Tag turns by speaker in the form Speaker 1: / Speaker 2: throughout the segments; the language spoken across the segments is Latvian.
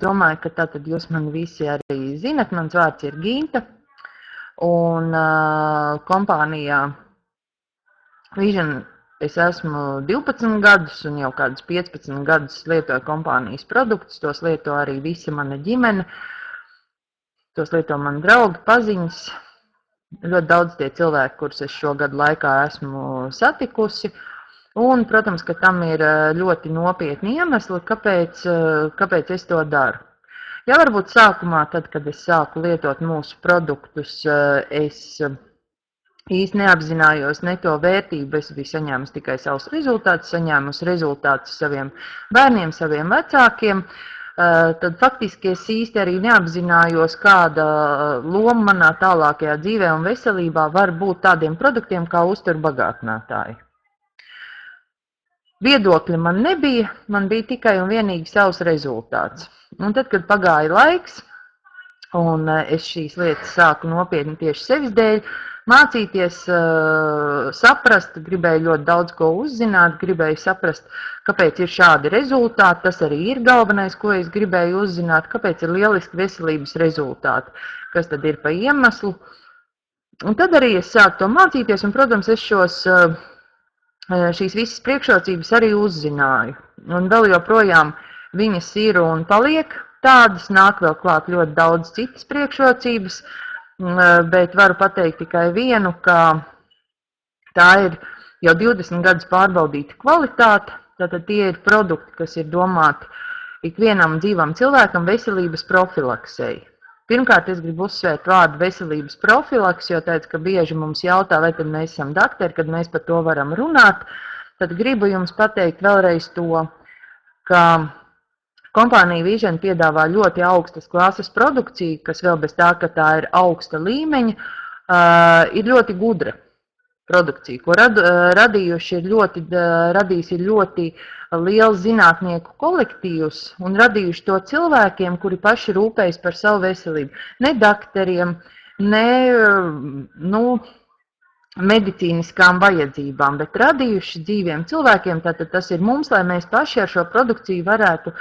Speaker 1: domāju, ka tātad jūs mani visi arī zinat. Mans vārds ir Ginta. Un kompānijā Vision es esmu 12 gadus un jau kādus 15 gadus lietoju kompānijas produktus. Tos lieto arī visa mana ģimene. Tos lieto mani draugi, paziņas. Ļoti daudz tie cilvēki, kurus es šo gadu laikā esmu satikusi. Un, protams, ka tam ir ļoti nopietni iemesli, kāpēc es to daru. Ja varbūt sākumā, tad, kad es sāku lietot mūsu produktus, es īsti neapzinājos ne to vērtību, es biju saņēmusi tikai savus rezultātus, saņēmusi rezultātus saviem bērniem, saviem vecākiem. Tad faktiski es īsti arī neapzinājos, kāda loma manā tālākajā dzīvē un veselībā var būt tādiem produktiem kā uzturbagātinātāji. Viedokļa man nebija, man bija tikai un vienīgi savs rezultāts. Un tad, kad pagāja laiks, un es šīs lietas sāku nopietni tieši sevis dēļ, mācīties, saprast, gribēju ļoti daudz ko uzzināt, gribēju saprast, kāpēc ir šādi rezultāti, tas arī ir galvenais, ko es gribēju uzzināt, kāpēc ir lieliski veselības rezultāti, kas tad ir pa iemeslu. Un tad arī es sāku to mācīties, un, protams, es šīs visas priekšrocības arī uzzināju. Un vēl joprojām viņas ir un paliek tādas, nāk vēl klāt ļoti daudz citas priekšrocības, bet varu pateikt tikai vienu, ka tā ir jau 20 gadus pārbaudīta kvalitāte, tātad tie ir produkti, kas ir domāti ikvienam dzīvam cilvēkam veselības profilaksei. Pirmkārt, es gribu uzsvērt vārdu veselības profilaks, jo teicu, ka bieži mums jautā, vai tad mēs esam dakteri, kad mēs par to varam runāt. Tad gribu jums pateikt vēlreiz to, ka kompānija Vision piedāvā ļoti augstas klases produkciju, kas vēl bez tā, ka tā ir augsta līmeņa, ir ļoti gudra produkcija, ko radījis ir ļoti liels zinātnieku kolektīvs un radījuši to cilvēkiem, kuri paši rūpējas par savu veselību. Ne dakteriem, ne medicīniskām vajadzībām, bet radījuši dzīviem cilvēkiem. Tātad tas ir mums, lai mēs paši ar šo produkciju varētu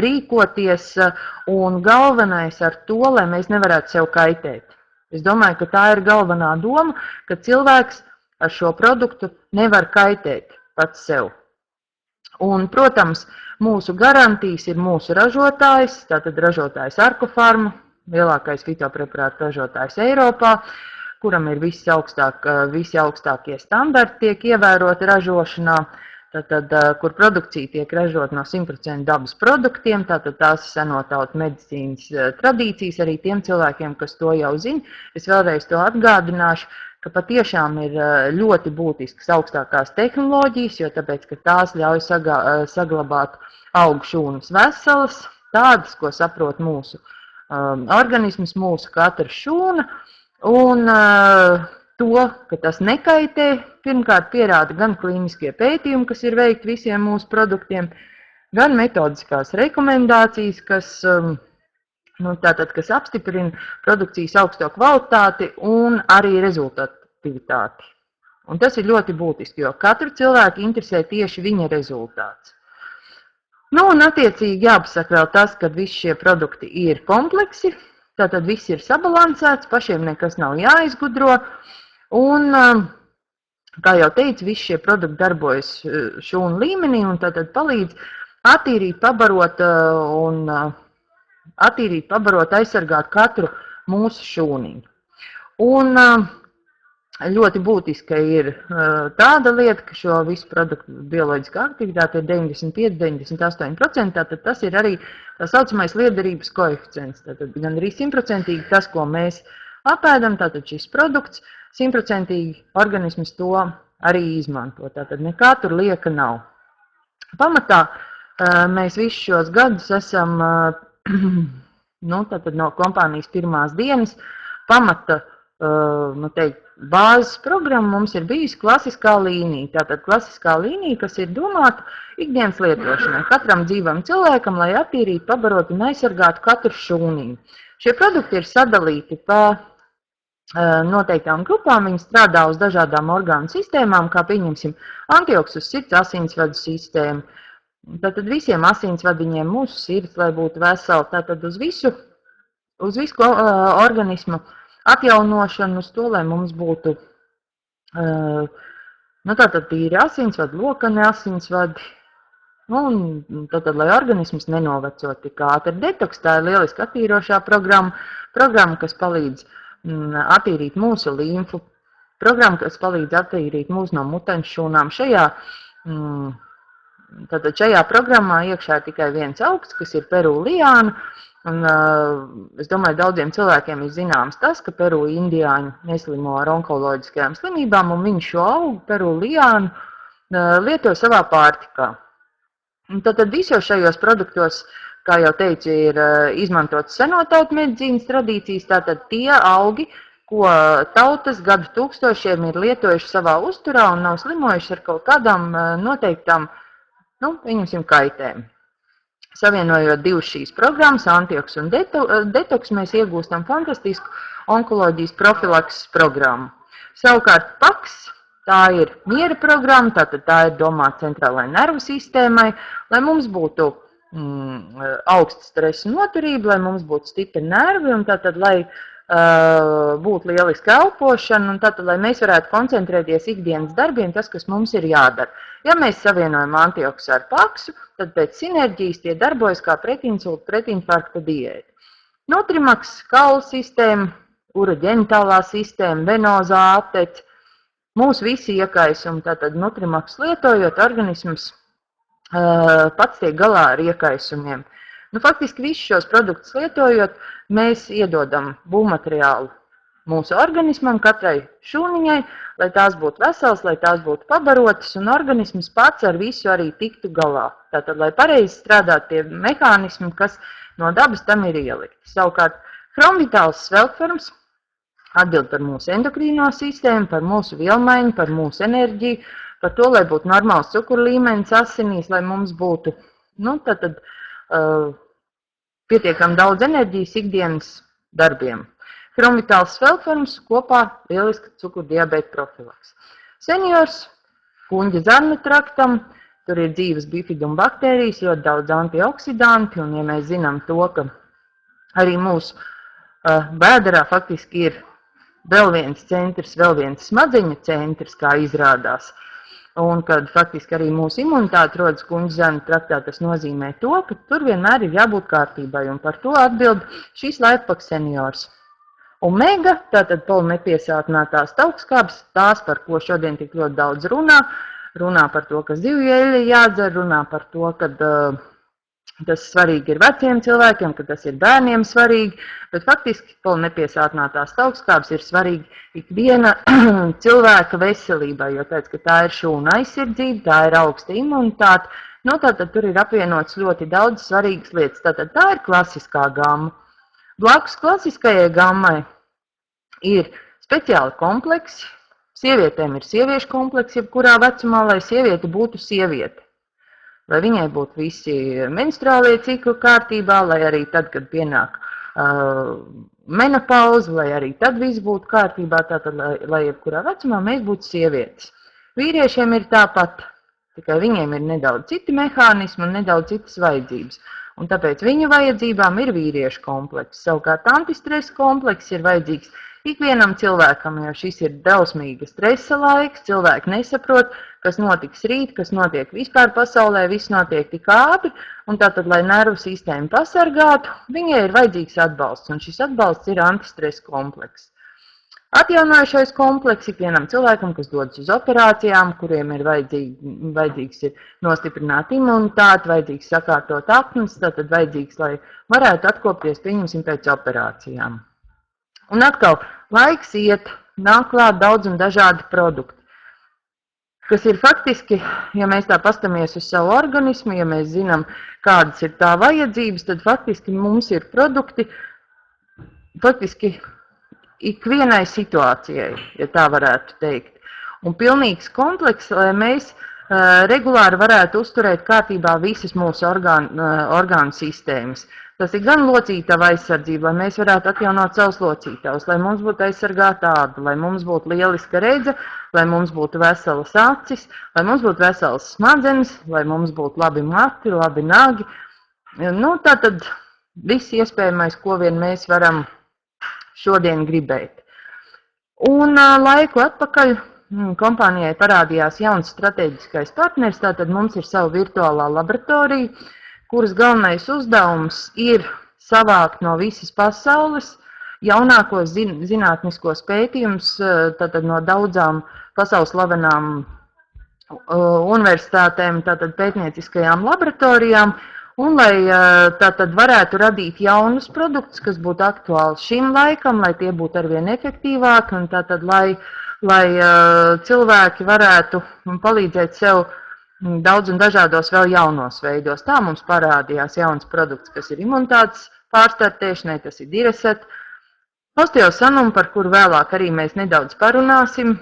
Speaker 1: rīkoties un galvenais ar to, lai mēs nevarētu sev kaitēt. Es domāju, ka tā ir galvenā doma, ka cilvēks ar šo produktu nevar kaitēt pats sev. Un, protams, mūsu garantijas ir mūsu ražotājs, tātad ražotājs Arkofarma, lielākais fitopreparātu ražotājs Eiropā, kuram ir visi augstākie standarti tiek ievēroti ražošanā, tātad, kur produkcija tiek ražot no 100% dabas produktiem, tātad tās senotaut medicīnas tradīcijas arī tiem cilvēkiem, kas to jau zina. Es vēlreiz to atgādināšu, ka patiešām ir ļoti būtiskas augstākās tehnoloģijas, jo tāpēc, ka tās ļauj saglabāt augu šūnas veselas, tādas, ko saprot mūsu organisms, mūsu katra šūna, un to, ka tas nekaitē, pirmkārt pierāda gan klīniskie pētījumi, kas ir veikti visiem mūsu produktiem, gan metodiskās rekomendācijas, kas apstiprina produkcijas augsto kvalitāti un arī rezultātivitāti. Un tas ir ļoti būtiski, jo katru cilvēku interesē tieši viņa rezultāts. Un attiecīgi jāpasaka vēl tas, ka visi šie produkti ir kompleksi, tātad viss ir sabalansēts, pašiem nekas nav jāizgudro. Un, kā jau teicu, visi šie produkti darbojas šūnu līmenī un tātad palīdz attīrīt, pabarot, aizsargāt katru mūsu šūniņu. Un ļoti būtiska ir tāda lieta, ka šo visu produktu bioloģiskā aktivitāte ir 95–98%, tātad tas ir arī tā saucamais liederības koeficients. Tātad gan arī 100% tas, ko mēs apēdam, tātad šis produkts, 100% organisms to arī izmanto. Tātad nekā tur lieka nav. Pamatā mēs visus šos gadus esam no kompānijas pirmās dienas pamata bāzes programma mums ir bijusi klasiskā līnija. Tātad klasiskā līnija, kas ir domāta ikdienas lietošanai, katram dzīvam cilvēkam, lai attīrītu, pabarotu un aizsargātu katru šūniņu. Šie produkti ir sadalīti pa noteiktām grupām, viņi strādā uz dažādām orgānu sistēmām, kā pieņemsim antioks uz sirds asinsvadu sistēmu, Tātad visiem asinsvadiņiem, mūsu sirds, lai būtu vesela, tātad uz visu organismu atjaunošanu, uz to, lai mums būtu tātad tīri asinsvadi, lokani asinsvadi, un tātad, lai organisms nenovecot tik ātri. Detoks, tā ir lieliski attīrošā programma, kas palīdz attīrīt mūsu limfu, programma, kas palīdz attīrīt mūs no mutenšūnām. Tātad šajā programmā iekšā ir tikai viens augsts, kas ir Peru liāna, un es domāju, daudziem cilvēkiem ir zināms tas, ka Peru indiāņi neslimo ar onkoloģiskajām slimībām, un viņi šo augu, Peru liānu, lieto savā pārtikā. Tātad visos šajos produktos, kā jau teicu, ir izmantotas senotautu medicīnas tradīcijas, tātad tie augi, ko tautas gadu tūkstošiem ir lietojuši savā uzturā un nav slimojuši ar kaut kādām noteiktām, pieņemsim, kaitēm. Savienojot divas šīs programmas, antioks un detoks, mēs iegūstam fantastisku onkoloģijas profilakses programmu. Savukārt PAKS, tā ir miera programma, tātad tā ir domāta centrālajai nervu sistēmai, lai mums būtu augsta stresa noturība, lai mums būtu stipri nervi un tātad, lai būtu lieliska elpošana un tātad, lai mēs varētu koncentrēties ikdienas darbiem, tas, kas mums ir jādara. Ja mēs savienojam antioksu ar paksu, tad pēc sinerģijas tie darbojas kā pretinsulta, pretinfarkta diēta. Nutrimaks, kaulu sistēma, uroģenitālā sistēma, venozā aptece, mūs visi iekaisumi, tātad nutrimaks lietojot, organisms pats tiek galā ar iekaisumiem. Faktiski visus šos produktus lietojot, mēs iedodam būvmateriālu mūsu organismam, katrai šūniņai, lai tās būtu veselas, lai tās būtu pabarotas, un organisms pats ar visu arī tiktu galā. Tātad, lai pareizi strādātu tie mehānismi, kas no dabas tam ir ielikti. Savukārt, Chromvitāls Sveltforms atbild par mūsu endokrīno sistēmu, par mūsu vielmaiņu, par mūsu enerģiju, par to, lai būtu normāls cukuru līmenis asinīs, lai mums būtu, pietiekami daudz enerģijas ikdienas darbiem. Chromvitāls Sveltforms kopā lieliska cukurdiabēta profilaks. Seniors, kuņģa zarnu traktam, tur ir dzīves bifiduma baktērijas, ļoti daudz antioksidanti, un ja mēs zinām to, ka arī mūsu bēdarā faktiski ir vēl viens centrs, vēl viens smadzeņu centrs, kā izrādās. Un kad faktiski arī mūsu imunitāte rodas kuņģa zarnu traktā, tas nozīmē to, ka tur vienmēr ir jābūt kārtībai, un par to atbild šīs Lifepak seniors. Omega, tātad polinepiesātinātās taukskābes, tās, par ko šodien tik ļoti daudz runā par to, ka zivju eļļa jādzer, runā par to, ka tas svarīgi ir veciem cilvēkiem, ka tas ir bērniem svarīgi, bet faktiski polinepiesātinātās taukskābes ir svarīgi ikviena cilvēka veselībai, jo teic, ka tā ir šūna aizsardzība, tā ir augsta imunitāte, tātad tur ir apvienots ļoti daudz svarīgas lietas, tātad tā ir klasiskā gamma. Blakus klasiskajai gammai ir speciāli kompleksi, sievietēm ir sieviešu kompleksi, jebkurā vecumā, lai sieviete būtu sieviete. Lai viņai būtu visi menstruālie cikli kārtībā, lai arī tad, kad pienāk menopauze, lai arī tad viss būtu kārtībā, tātad, lai jebkurā vecumā mēs būtu sievietes. Vīriešiem ir tāpat, tikai viņiem ir nedaudz citi mehānismi un nedaudz citas vajadzības. Un tāpēc viņu vajadzībām ir vīriešu komplekss. Savukārt antistresa komplekss ir vajadzīgs ikvienam cilvēkam, jo šis ir drausmīga stresa laiks, cilvēki nesaprot, kas notiks rīt, kas notiek vispār pasaulē, viss notiek tik ātri, un tātad, lai nervu sistēmu pasargātu, viņai ir vajadzīgs atbalsts, un šis atbalsts ir antistresa komplekss. Atjaunojušais komplekss ikvienam cilvēkam, kas dodas uz operācijām, kuriem ir vajadzīgs ir nostiprināt imunitāti, vajadzīgs sakārtot aknas, tātad vajadzīgs, lai varētu atkopties, pieņemsim, pēc operācijām. Un atkal, laiks iet, nāk klāt daudz un dažādi produkti, kas ir faktiski, ja mēs tā pastamies uz savu organismu, ja mēs zinām, kādas ir tā vajadzības, tad faktiski mums ir produkti, faktiski ikvienai situācijai, ja tā varētu teikt. Un pilnīgs komplekss, lai mēs regulāri varētu uzturēt kārtībā visas mūsu orgānu sistēmas. Tas ir gan locītava aizsardzība, lai mēs varētu atjaunot savus locītavus, lai mums būtu aizsargāta āda, lai mums būtu lieliska redze, lai mums būtu veselas acis, lai mums būtu veselas smadzenes, lai mums būtu labi mati, labi nagi. Nu, tātad viss iespējamais, ko vien mēs varam šodien gribēt. Un laiku atpakaļ kompānijai parādījās jauns strateģiskais partners, tātad mums ir sava virtuālā laboratorija, kuras galvenais uzdevums ir savākt no visas pasaules jaunākos zinātniskos pētījumus, tātad no daudzām pasaules slavenām universitātēm, tātad pētnieciskajām laboratorijām, un lai tātad varētu radīt jaunus produktus, kas būtu aktuāli šim laikam, lai tie būtu arvien efektīvāki, un tātad, lai cilvēki varētu palīdzēt sev daudz un dažādos vēl jaunos veidos. Tā mums parādījās jauns produkts, kas ir imunitātes pārstartēšanai, tas ir Direset. Osteosanum, par kuru vēlāk arī mēs nedaudz parunāsim.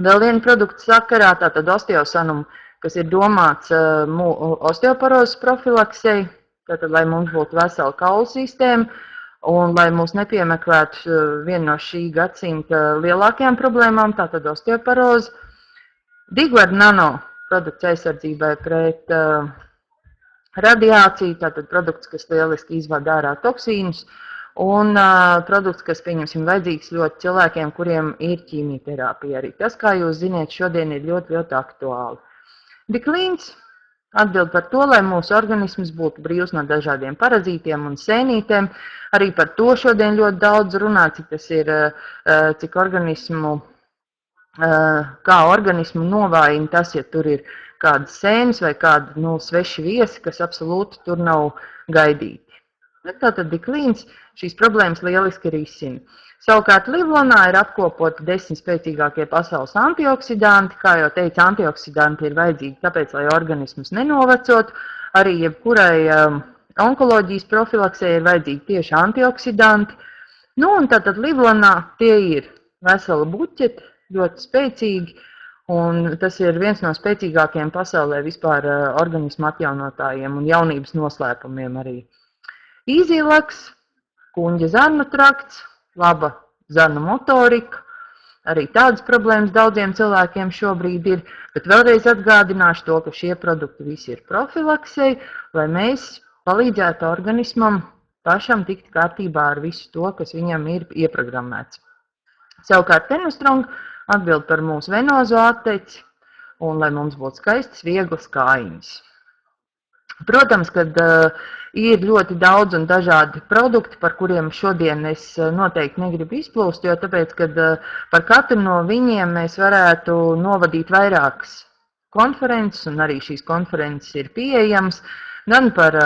Speaker 1: Vēl viena produkta sakarā, tātad Osteosanum, kas ir domāts osteoporozes profilaksei, tātad, lai mums būtu vesela kaulu sistēma un lai mūs nepiemeklētu viena no šī gadsimta lielākajām problēmām, tātad osteoporoze. Digward Nano produkts aizsardzībai pret radiāciju, tātad produkts, kas lieliski izvada ārā toksīnus, un produkts, kas, pieņemsim, vajadzīgs ļoti cilvēkiem, kuriem ir ķīmijterapija arī. Tas, kā jūs ziniet, šodien ir ļoti, ļoti aktuāli. Diklīns atbild par to, lai mūsu organisms būtu brīvs no dažādiem parazītiem un sēnītēm. Arī par to šodien ļoti daudz runā, cik organismu, kā organismu novājina tas, ja tur ir kādas sēnes vai kādi sveši viesi, kas absolūti tur nav gaidīti. Tātad diklīns šīs problēmas lieliski risina. Savukārt Livlonā ir apkopoti 10 spēcīgākie pasaules antioksidanti. Kā jau teicu, antioksidanti ir vajadzīgi tāpēc, lai organismus nenovecotu. Arī jebkurai onkoloģijas profilaksē ir vajadzīgi tieši antioksidanti. Nu, un tātad Livlonā tie ir vesela buķeti, ļoti spēcīgi, un tas ir viens no spēcīgākajiem pasaulē vispār organismu atjaunotājiem un jaunības noslēpumiem arī. Īzīlaks, kuņģa zarnu trakts, laba zarnu motorika, arī tādas problēmas daudziem cilvēkiem šobrīd ir, bet vēlreiz atgādināšu to, ka šie produkti visi ir profilaksei, lai mēs palīdzētu organismam pašam tikt kārtībā ar visu to, kas viņam ir ieprogrammēts. Savukārt Tenustrong atbild par mūsu venozo atteci un lai mums būtu skaistas, vieglas kājiņas. Protams, kad ir ļoti daudz un dažādi produkti, par kuriem šodien es noteikti negribu izplūst, jo tāpēc, kad par katru no viņiem mēs varētu novadīt vairākas konferences, un arī šīs konferences ir pieejamas, gan par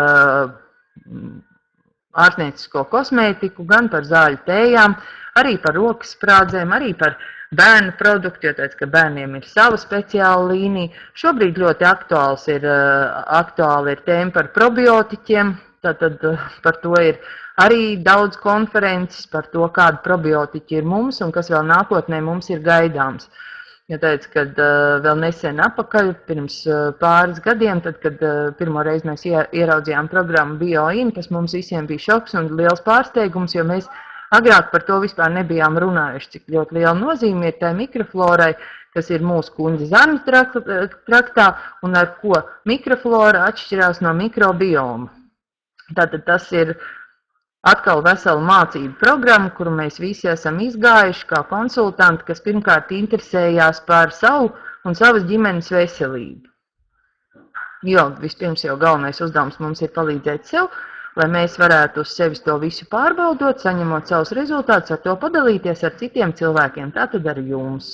Speaker 1: ārstniecisko kosmētiku, gan par zāļu tējām, arī par rokas sprādzēm, arī par bērnu produktu, jo teicu, ka bērniem ir sava speciāla līnija. Šobrīd ļoti aktuāli ir tēma par probiotiķiem, tātad par to ir arī daudz konferences, par to, kādi probiotiķi ir mums un kas vēl nākotnē mums ir gaidāms. Jo teicu, kad vēl nesen apakaļ, pirms pāris gadiem, tad, kad pirmo reizi mēs ieraudzījām programmu BioIN, kas mums visiem bija šoks un liels pārsteigums, jo mēs agrāk par to vispār nebijām runājuši, cik ļoti liela nozīme ir tai mikroflorai, kas ir mūsu kuņģa zarnu traktā un ar ko mikroflora atšķirās no mikrobioma. Tātad tas ir atkal vesela mācību programma, kuru mēs visi esam izgājuši kā konsultanti, kas pirmkārt interesējās par savu un savas ģimenes veselību. Jo vispirms jau galvenais uzdevums mums ir palīdzēt sev, lai mēs varētu uz sevis to visu pārbaudot, saņemot savus rezultātus, ar to padalīties ar citiem cilvēkiem, tātad ar jums.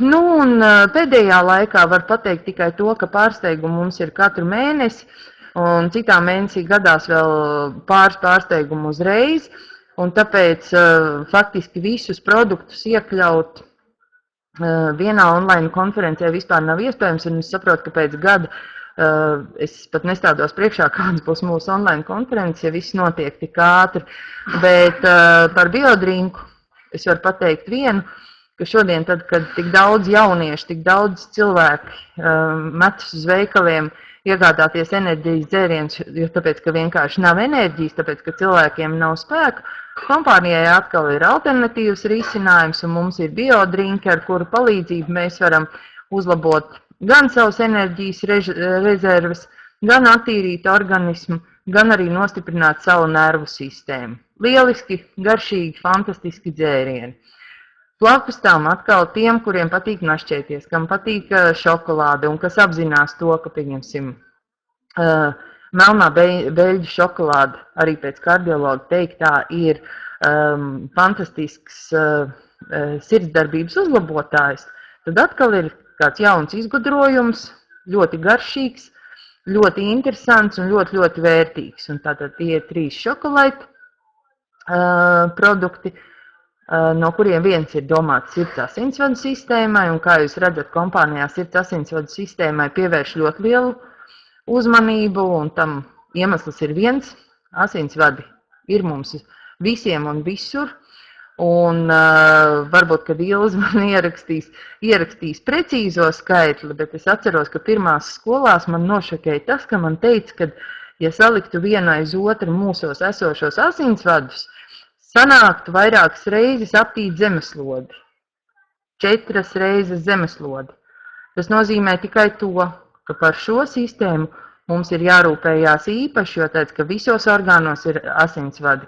Speaker 1: Nu, un pēdējā laikā var pateikt tikai to, ka pārsteigumu mums ir katru mēnesi, un citā mēnesī gadās vēl pāris pārsteigumu uzreiz, un tāpēc faktiski visus produktus iekļaut vienā online konferencē vispār nav iespējams, un es saprotu, ka pēc gada es pat nestādos priekšā, kāds būs mūsu online konferences, ja viss notiek tik ātri, bet par biodrinku es varu pateikt vienu, ka šodien, tad, kad tik daudz jauniešu, tik daudz cilvēki metas uz veikaliem, iegādāties enerģijas dzērienus, jo tāpēc, ka vienkārši nav enerģijas, tāpēc, ka cilvēkiem nav spēka. Kompānijai atkal ir alternatīvas risinājums, un mums ir biodrinki, ar kuru palīdzību mēs varam uzlabot gan savas enerģijas rezerves, gan attīrīt organismu, gan arī nostiprināt savu nervu sistēmu. Lieliski, garšīgi, fantastiski dzērieni. Blakus tam atkal tiem, kuriem patīk našķēties, kam patīk šokolāde un kas apzinās to, ka, pieņemsim, melnā beļģu šokolāde, arī pēc kardiologa teiktā, ir fantastisks sirdsdarbības uzlabotājs, tad atkal ir kāds jauns izgudrojums, ļoti garšīgs, ļoti interesants un ļoti, ļoti vērtīgs. Un tātad tie ir 3 šokolādi produkti, no kuriem viens ir domāts sirds asinsvadu sistēmai, un kā jūs redzat, kompānijā sirds asinsvadu sistēmai pievērš ļoti lielu uzmanību, un tam iemesls ir viens. Asinsvadi ir mums visiem un visur, un varbūt, kad Ilze man ierakstīs precīzo skaitli, bet es atceros, ka pirmās skolās man nošokēja tas, ka man teica, ka, ja saliktu vienu aiz otru mūsos esošos asinsvadus, sanāktu vairākas reizes aptīt zemeslodi. 4 reizes zemeslodi. Tas nozīmē tikai to, ka par šo sistēmu mums ir jārūpējās īpaši, jo tāds, ka visos orgānos ir asinsvadi.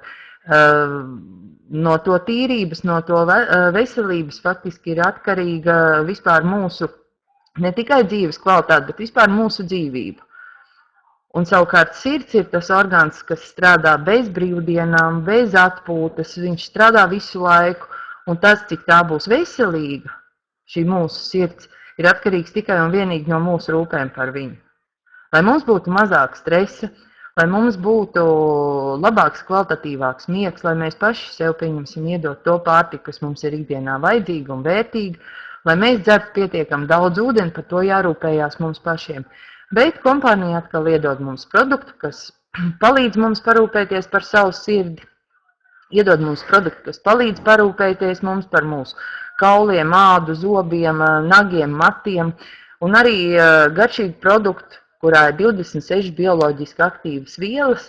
Speaker 1: No to tīrības, no to veselības faktiski ir atkarīga vispār mūsu ne tikai dzīves kvalitāte, bet vispār mūsu dzīvība. Un savukārt sirds ir tas orgāns, kas strādā bez brīvdienām, bez atpūtas, viņš strādā visu laiku, un tas, cik tā būs veselīga, šī mūsu sirds, ir atkarīgs tikai un vienīgi no mūsu rūpēm par viņu. Lai mums būtu mazāk stresa, lai mums būtu labāks, kvalitatīvāks miegs, lai mēs paši sev pieņemsim iedot to pārtiku, kas mums ir ikdienā vajadzīga un vērtīga, lai mēs dzertu pietiekam daudz ūdeni, par to jārūpējās mums pašiem. Bet kompānija atkal iedod mums produktu, kas palīdz mums parūpēties par savu sirdi, iedod mums produktu, kas palīdz parūpēties mums par mūsu kauliem, ādu, zobiem, nagiem, matiem, un arī garšīgi produktu, kurā ir 26 bioloģiski aktīvas vielas,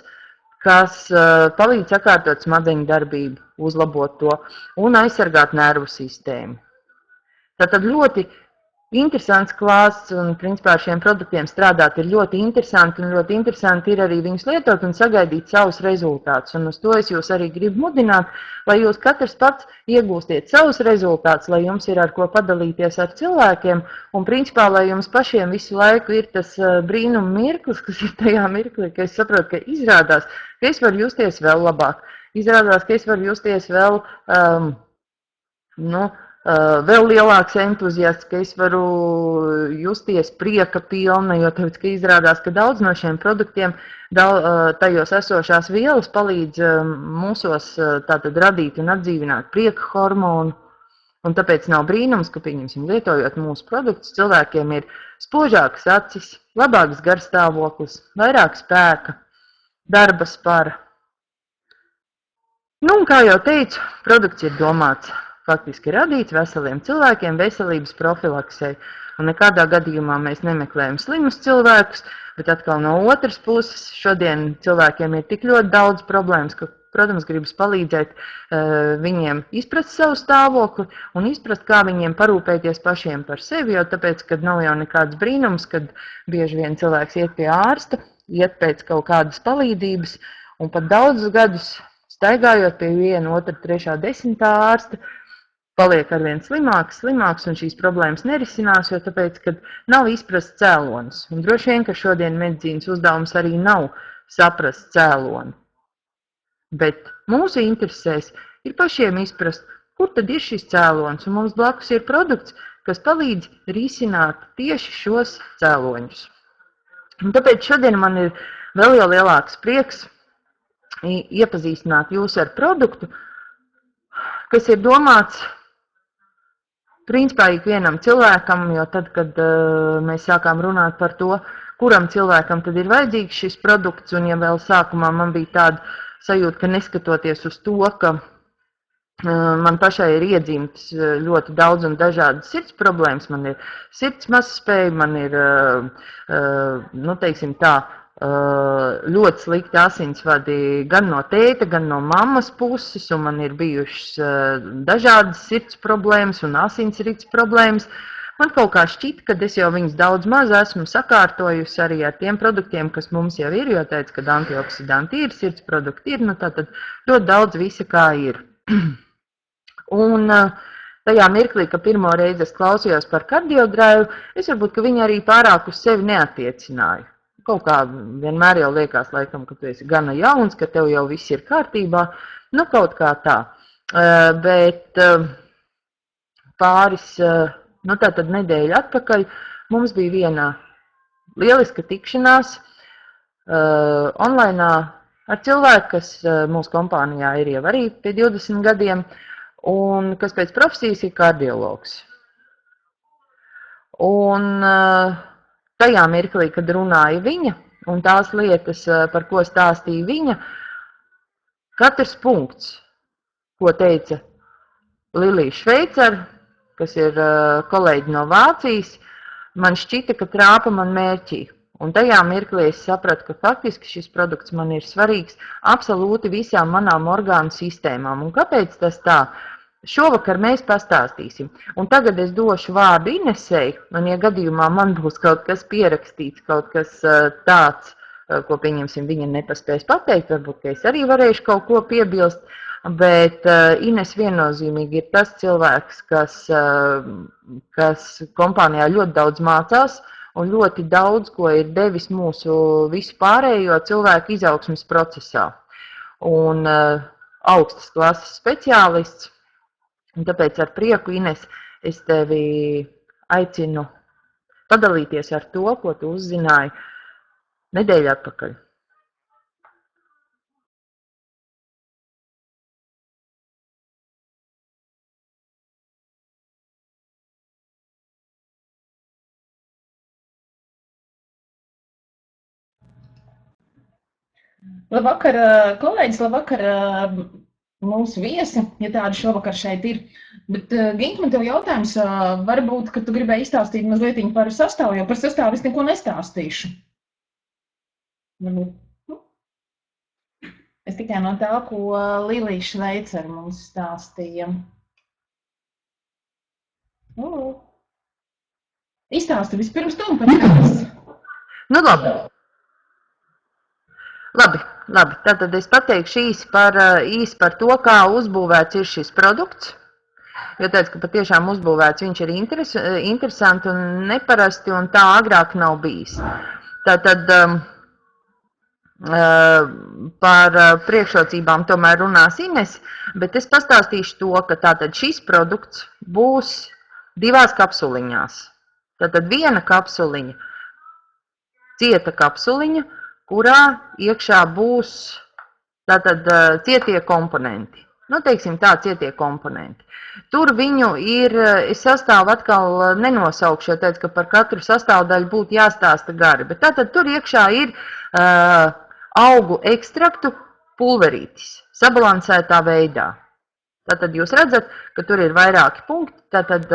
Speaker 1: kas palīdz sakārtot smadzeņu darbību, uzlabot to un aizsargāt nervu sistēmu. Tātad ļoti interesants klāsts, un principā ar šiem produktiem strādāt ir ļoti interesanti, un ļoti interesanti ir arī viņus lietot un sagaidīt savus rezultātus. Un uz to es jūs arī gribu mudināt, lai jūs katrs pats iegūstiet savus rezultātus, lai jums ir ar ko padalīties ar cilvēkiem, un principā, lai jums pašiem visu laiku ir tas brīnuma mirklis, kas ir tajā mirklī, ka es saprotu, ka izrādās, ka es varu justies vēl labāk. Izrādās, ka es varu justies vēl, vēl lielāks entuziasts, ka es varu justies prieka pilna, jo tāpēc, ka izrādās, ka daudz no šiem produktiem tajos esošās vielas palīdz mūsos tātad radīt un atdzīvināt prieka hormonu, un tāpēc nav brīnums, ka, pieņemsim, lietojot mūsu produktus, cilvēkiem ir spožākas acis, labāks garstāvoklis, vairāk spēka, darba spara. Un, kā jau teicu, produkts ir domāts faktiski radīts veseliem cilvēkiem veselības profilaksei. Un nekādā gadījumā mēs nemeklējam slimus cilvēkus, bet atkal no otras puses šodien cilvēkiem ir tik ļoti daudz problēmas, ka, protams, gribas palīdzēt viņiem izprast savu stāvokli un izprast, kā viņiem parūpēties pašiem par sevi, jo tāpēc, kad nav jau nekāds brīnums, kad bieži vien cilvēks iet pie ārsta, iet pēc kaut kādas palīdzības, un pat daudzus gadus staigājot pie 1, 2, 3, 10 ārsta, paliek arvien slimāks, un šīs problēmas nerisinās, jo tāpēc, kad nav izprast cēlonis. Un droši vien, ka šodien medicīnas uzdevums arī nav saprast cēloni. Bet mūsu interesēs ir pašiem izprast, kur tad ir šis cēlonis, un mums blakus ir produkts, kas palīdz risināt tieši šos cēloņus. Un tāpēc šodien man ir vēl jau lielāks prieks iepazīstināt jūs ar produktu, kas ir domāts principā ikvienam cilvēkam, jo tad, kad mēs sākām runāt par to, kuram cilvēkam tad ir vajadzīgs šis produkts, un ja vēl sākumā man bija tāda sajūta, ka neskatoties uz to, ka Man pašai ir iedzimtas ļoti daudz un dažādas sirds problēmas. Man ir sirds mazspēja, man ir, nu, teiksim tā, ļoti slikti asinsvadi gan no tēta, gan no mammas puses, un man ir bijušas dažādas sirds problēmas un asinsrites problēmas. Man kaut kā šķita, ka es jau viņus daudz maz esmu sakārtojusi arī ar tiem produktiem, kas mums jau ir, jo teica, ka antioksidanti ir, sirds produkti ir, nu tātad ļoti daudz visa kā ir. Un tajā mirklī, ka pirmo reizi es klausījos par kardiodraivu, es varbūt, ka viņi arī pārāk uz sevi neatiecināju. Kaut kā vienmēr jau liekas, laikam, ka tu esi gana jauns, ka tev jau viss ir kārtībā, nu kaut kā tā. Bet pāris, nu tātad nedēļu atpakaļ, mums bija viena lieliska tikšanās online ar cilvēku, kas mūsu kompānijā ir jau arī pie 20 gadiem, un kas pēc profesijas ir kardiologs. Un tajā mirklī, kad runāja viņa, un tās lietas, par ko stāstīja viņa, katrs punkts, ko teica Lilija Šveicera, kas ir kolēģi no Vācijas, man šķita, ka trāpa man mērķī. Un tajā mirklī es sapratu, ka faktiski šis produkts man ir svarīgs absolūti visām manām orgānu sistēmām. Un kāpēc tas tā? Šovakar mēs pastāstīsim. Un tagad es došu vārdu Inesei, un ja gadījumā man būs kaut kas pierakstīts, kaut kas tāds, ko pieņemsim viņa nepaspēs pateikt, varbūt, ka es arī varēšu kaut ko piebilst, bet Ines viennozīmīgi ir tas cilvēks, kas kompānijā ļoti daudz mācās, un ļoti daudz, ko ir devis mūsu visu pārējo cilvēku izaugsmes procesā. Un augstas klases speciālists, un tāpēc ar prieku, Ines, es tevi aicinu padalīties ar to, ko tu uzzināji nedēļu atpakaļ.
Speaker 2: Labvakar, kolēģis, labvakar, mūsu viesi, ja tādi šovakar šeit ir. Bet, Ginta, man tev jautājums, varbūt, ka tu gribēji izstāstīt mazliet par sastāvu, jo par sastāvu es neko nestāstīšu. Es tikai no tā, ko Lilija Šveicera mums stāstīja. Izstāsti vispirms tu un pēc tam.
Speaker 1: Nu, labi. Labi. Tātad es pateikšu īsi par to, kā uzbūvēts ir šis produkts. Jo teicu, ka patiešām uzbūvēts viņš ir interesanti un neparasti, un tā agrāk nav bijis. Tātad par priekšrocībām tomēr runās Ines, bet es pastāstīšu to, ka tātad šis produkts būs 2 kapsuliņās. Tātad viena kapsuliņa, cieta kapsuliņa, kurā iekšā būs tātad cietie komponenti. Nu, teiksim tā, cietie komponenti. Tur viņu ir, es sastāvu atkal nenosaukšu, jo teicu, ka par katru sastāvdaļu būtu jāstāsta gari, bet tātad tur iekšā ir augu ekstraktu pulverītis, sabalansētā veidā. Tātad jūs redzat, ka tur ir vairāki punkti, tātad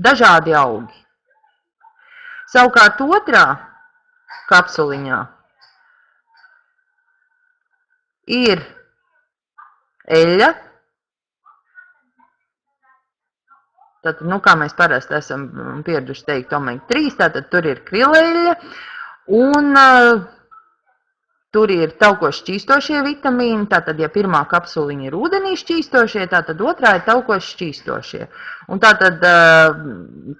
Speaker 1: dažādi augi. Savukārt otrā kapsuliņā ir eļļa. Tātad, nu, kā mēs parasti esam pieraduši teikt omega-3, tātad tur ir krileļļa un tur ir taukoši šķīstošie vitamīni. Tātad, ja pirmā kapsuliņa ir ūdenī šķīstošie, tātad otrā ir taukoši šķīstošie. Un tātad,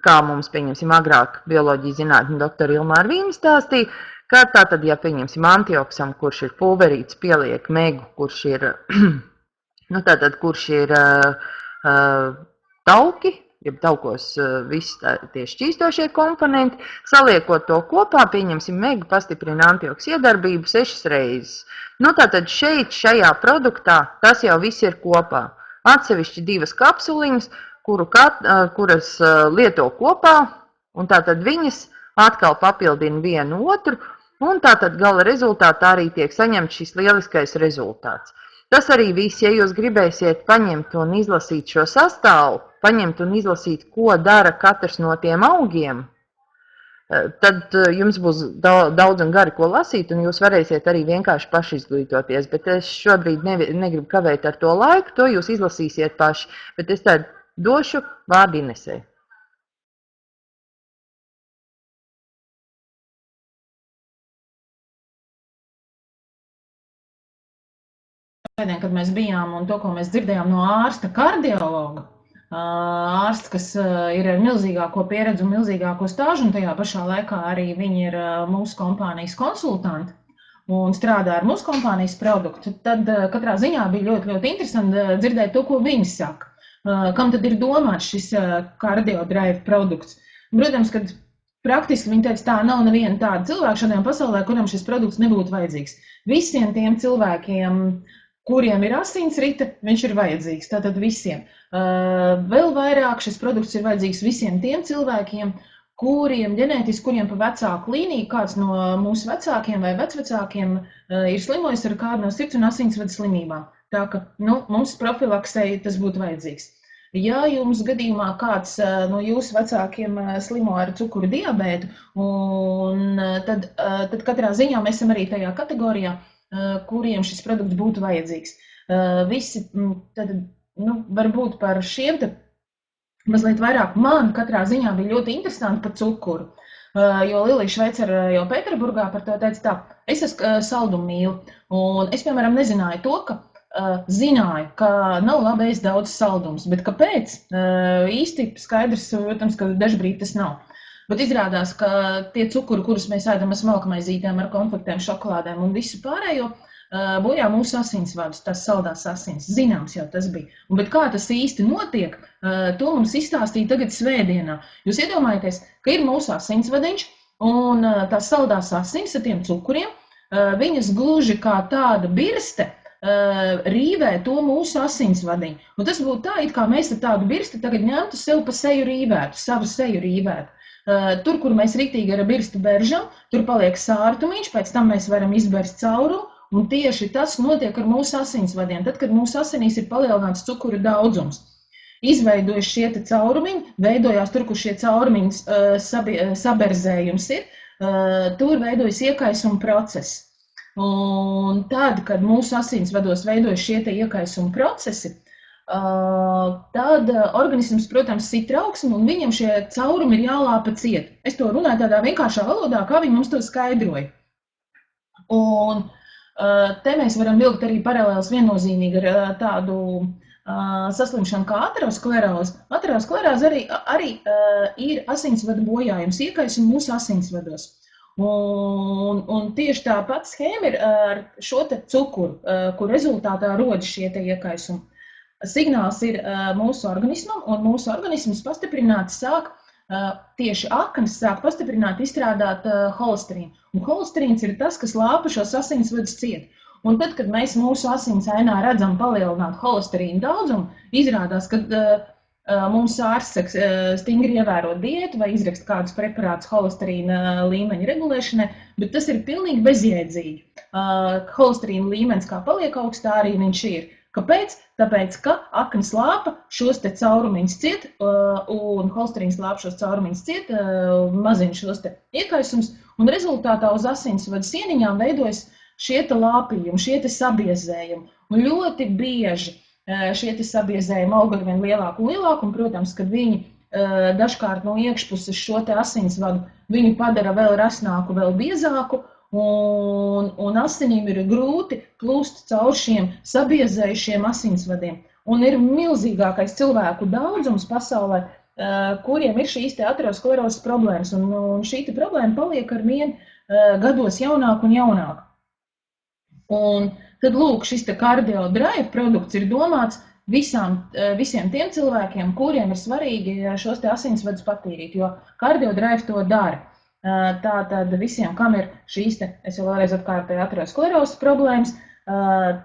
Speaker 1: kā mums, pieņemsim, agrāk bioloģija zinātņu doktora Ilmāra Vīna stāstīja, ka tātad, ja pieņemsim antioksam, kurš ir pulverīts, pieliek megu, kurš ir, nu, tātad, kurš ir tauki, jeb taukos visi tie šķīstošie komponenti, saliekot to kopā, pieņemsim megu, pastiprina antioks iedarbību 6 reizes. Nu, tātad šeit, šajā produktā, tas jau viss ir kopā. Atsevišķi 2 kapsuliņas, kuras lieto kopā, un tātad viņas atkal papildina vienu otru, un tātad gala rezultātā arī tiek saņemts šis lieliskais rezultāts. Tas arī viss, ja jūs gribēsiet paņemt un izlasīt šo sastāvu, paņemt un izlasīt, ko dara katrs no tiem augiem, tad jums būs daudz un gari, ko lasīt, un jūs varēsiet arī vienkārši paši izglītoties. Bet es šobrīd negribu kavēt ar to laiku, to jūs izlasīsiet paši. Bet es tad došu vārdu Inesei.
Speaker 2: Kad mēs bijām un to, ko mēs dzirdējām no ārsta kardiologa, ārsts, kas ir ar milzīgāko pieredzi un milzīgāko stāžu, un tajā pašā laikā arī viņi ir mūsu kompānijas konsultanti un strādā ar mūsu kompānijas produktu, tad katrā ziņā bija ļoti, ļoti interesanti dzirdēt to, ko viņi saka. Kam tad ir domāts šis kardiodrive produkts? Protams, kad praktiski viņi teica, tā nav neviena tāda cilvēka šodien pasaulē, kuram šis produkts nebūtu vajadzīgs. Visiem tiem cilvēkiem, kuriem ir asinsrite, viņš ir vajadzīgs, tātad visiem. Vēl vairāk šis produkts ir vajadzīgs visiem tiem cilvēkiem, kuriem ģenētiski, kuriem pa vecāku līniju, kāds no mūsu vecākiem vai vecvecākiem ir slimojis ar kādu no sirds un asinsvadu slimībām. Tā ka, mums profilaksei tas būtu vajadzīgs. Ja jums gadījumā kāds no jūsu vecākiem slimo ar cukuru diabētu, tad katrā ziņā mēs esam arī tajā kategorijā, kuriem šis produkts būtu vajadzīgs. Visi, tad, varbūt par šiem te mazliet vairāk man katrā ziņā bija ļoti interesanti par cukuru, jo Lilija Šveicer jau Pēterburgā par to teica tā, es esmu saldumu mīlu, un es, piemēram, nezināju to, ka zināju, ka nav labi ēst daudz saldumus, bet kāpēc? Īsti skaidrs, protams, ka dažbrīd tas nav. Bet izrādās, ka tie cukuri, kurus mēs ēdam ar smalkmaizītēm, ar konfektēm, šokolādēm un visu pārējo, bojā mūsu asinsvadus, tās saldās asins. Zināms jau tas bija. Bet kā tas īsti notiek, to mums izstāstīja tagad svētdienā. Jūs iedomājaties, ka ir mūsu asinsvadiņš un tās saldās asins ar tiem cukuriem, viņas gluži kā tāda birste rīvē to mūsu asinsvadiņu. Un tas būtu tā, it kā mēs ar tādu birsti tagad ņemtu sev pa seju rīvētu, savu seju rīvētu. Tur, kur mēs riktīgi ar birstu beržam, tur paliek sārtumiņš, pēc tam mēs varam izbērst caurumu, un tieši tas notiek ar mūsu asinsvadiem. Tad, kad mūsu asinīs ir palielināts cukuru daudzums, izveidojas šie te caurumiņi, veidojās tur, kur šie caurumiņi saberzējums ir, tur veidojas iekaisuma procesi. Un tad, kad mūsu asinsvados veidojas šie te iekaisuma procesi, tad organisms, protams, sit trauksmi, un viņam šie caurumi ir jālāpa ciet. Es to runāju tādā vienkāršā valodā, kā viņi mums to skaidroja. Un te mēs varam vilkt arī paralēls viennozīmīgi ar tādu saslimšanu kā ateroskleroze. Ateroskleroze arī ir asinsvadu bojājums, iekaisumi mūsu asinsvados. Un tieši tā pati schēma ir ar šo te cukuru, kur rezultātā rodas šie te iekaisumi. Signāls ir mūsu organismam, un mūsu organisms pastiprināti sāk, tieši aknas sāk pastiprināt izstrādāt holesterīnu. Un holesterīns ir tas, kas lāpa šos asinsvadus ciet. Un tad, kad mēs mūsu asinsainā redzam palielināt holesterīnu daudzumu, izrādās, ka mums ārsts saka stingri ievērot diētu vai izrakst kādus preparātus holesterīna līmeņa regulēšanai, bet tas ir pilnīgi bezjēdzīgi. Holesterīna līmenis kā paliek augstā, arī viņš ir. Kāpēc? Tāpēc, ka aknas lāpa šos te caurumiņus ciet, un holesterīns lāpa šos caurumiņus ciet, mazina šos te iekaisums, un rezultātā uz asinsvadu sieniņām veidojas šie te lāpījumi, šie te sabiezējumi. Un ļoti bieži šie te sabiezējumi aug ar vien lielāku un lielāku, un, protams, kad viņi dažkārt no iekšpuses šo te asinsvadu viņu padara vēl rasnāku, vēl biezāku, un asinīm ir grūti plūst caur šiem sabiezējušiem asinsvadiem. Un ir milzīgākais cilvēku daudzums pasaulē, kuriem ir šīs te aterosklerozes problēmas. Un šī te problēma paliek ar vien gados jaunāk un jaunāk. Un tad, lūk, šis te kardiodrive produkts ir domāts visiem tiem cilvēkiem, kuriem ir svarīgi šos te asinsvadus patīrīt, jo kardiodrive to dara. Tātad visiem, kam ir šīs te, es jau vēlreiz atkārtoju, aterosklerozes problēmas,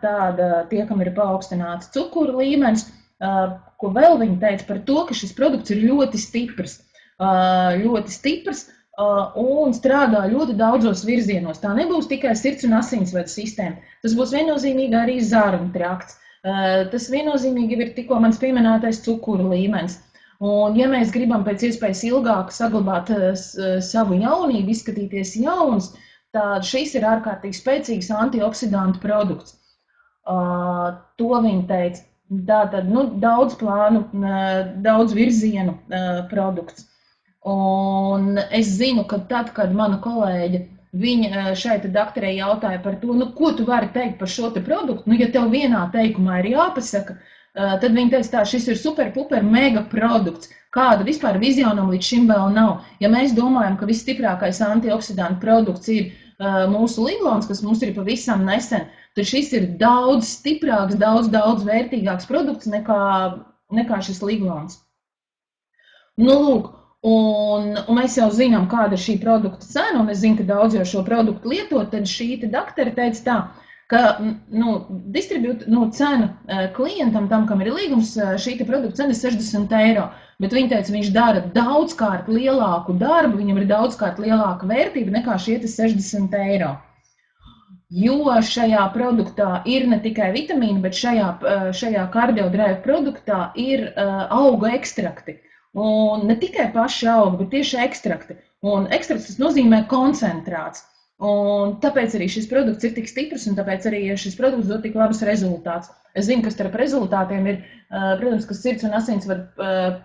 Speaker 2: tāda tie, kam ir paaugstināts cukuru līmenis, ko vēl viņi teica par to, ka šis produkts ir ļoti stiprs. Ļoti stiprs, un strādā ļoti daudzos virzienos. Tā nebūs tikai sirds un asinsvadu sistēma. Tas būs viennozīmīgi arī zarnu trakts. Tas viennozīmīgi ir tikko mans pieminētais cukuru līmenis. Un, ja mēs gribam pēc iespējas ilgāk saglabāt savu jaunību, izskatīties jauns, tad šis ir ārkārtīgi spēcīgs antioksidantu produkts. To viņi teica. Tātad, daudz plānu, daudz virzienu produkts. Un es zinu, ka tad, kad mana kolēģe, viņa šeit doktorē jautāja par to, ko tu vari teikt par šo te produktu, ja tev vienā teikumā ir jāpasaka, tad viņa teica tā, šis ir super, puper, mega produkts, kāda vispār vizionam līdz šim vēl nav. Ja mēs domājam, ka visstiprākais antioksidantu produkts ir mūsu liglons, kas mums ir pavisam nesen, tad šis ir daudz stiprāks, daudz vērtīgāks produkts nekā šis liglons. Lūk, un mēs jau zinām, kāda ir šī produkta cena, un es zinu, ka daudz jau šo produktu lietot, tad šī doktora teica tā, ka cena klientam, tam, kam ir līgums, šī produkta cena ir 60 eiro. Bet viņi teica, viņš dara daudzkārt lielāku darbu, viņam ir daudzkārt lielāka vērtība nekā šie 60 eiro. Jo šajā produktā ir ne tikai vitamīni, bet šajā kardiodrive produktā ir augu ekstrakti. Un ne tikai paši augi, bet tieši ekstrakti. Un ekstrakts tas nozīmē koncentrāts. Un tāpēc arī šis produkts ir tik stiprs, un tāpēc arī šis produkts dod tik labus rezultātus. Es zinu, ka starp rezultātiem ir, protams, ka sirds un asinsvadu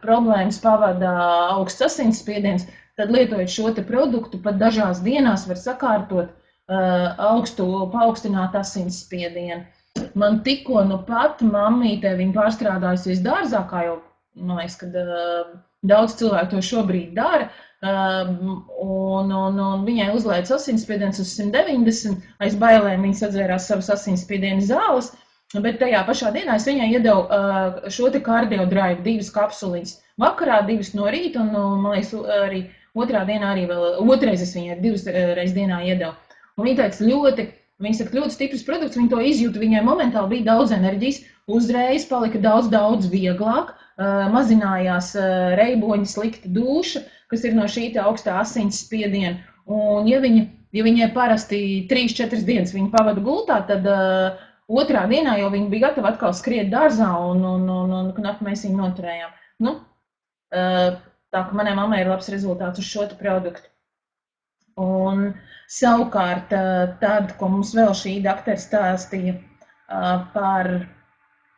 Speaker 2: problēmas pavada augsts asinsspiediens, tad lietojot šo te produktu, pat dažās dienās var sakārtot paaugstināt asinsspiedienu. Man tikko pat mammītē viņa pārstrādājusies dārzā, kā jau, man liekas, ka daudz cilvēku to šobrīd dara, un viņai uzlēca asinsspiediens uz 190, aiz bailēm viņa sadzērās savas asinsspiediena zāles, bet tajā pašā dienā es viņai iedevu šo te kardiodrive 2 kapsulītes. Vakarā 2 no rīta, un man liekas, arī otrais es viņai 2 reizes dienā iedevu. Un viņa teica, viņa saka, ļoti stiprs produkts, viņa to izjūta, viņai momentāli bija daudz enerģijas, uzreiz palika daudz vieglāk, mazinājās reiboņa slikta dūša, kas ir no šī augstā asinsspiediena. Un ja viņai parasti 3-4 dienas viņa pavada gultā, tad otrā dienā jau viņa bija gatava atkal skriet dārzā, un mēs viņu noturējām. Tā ka manai mammai ir labs rezultāts uz šo produktu. Un savukārt tad, ko mums vēl šī doktora stāstīja par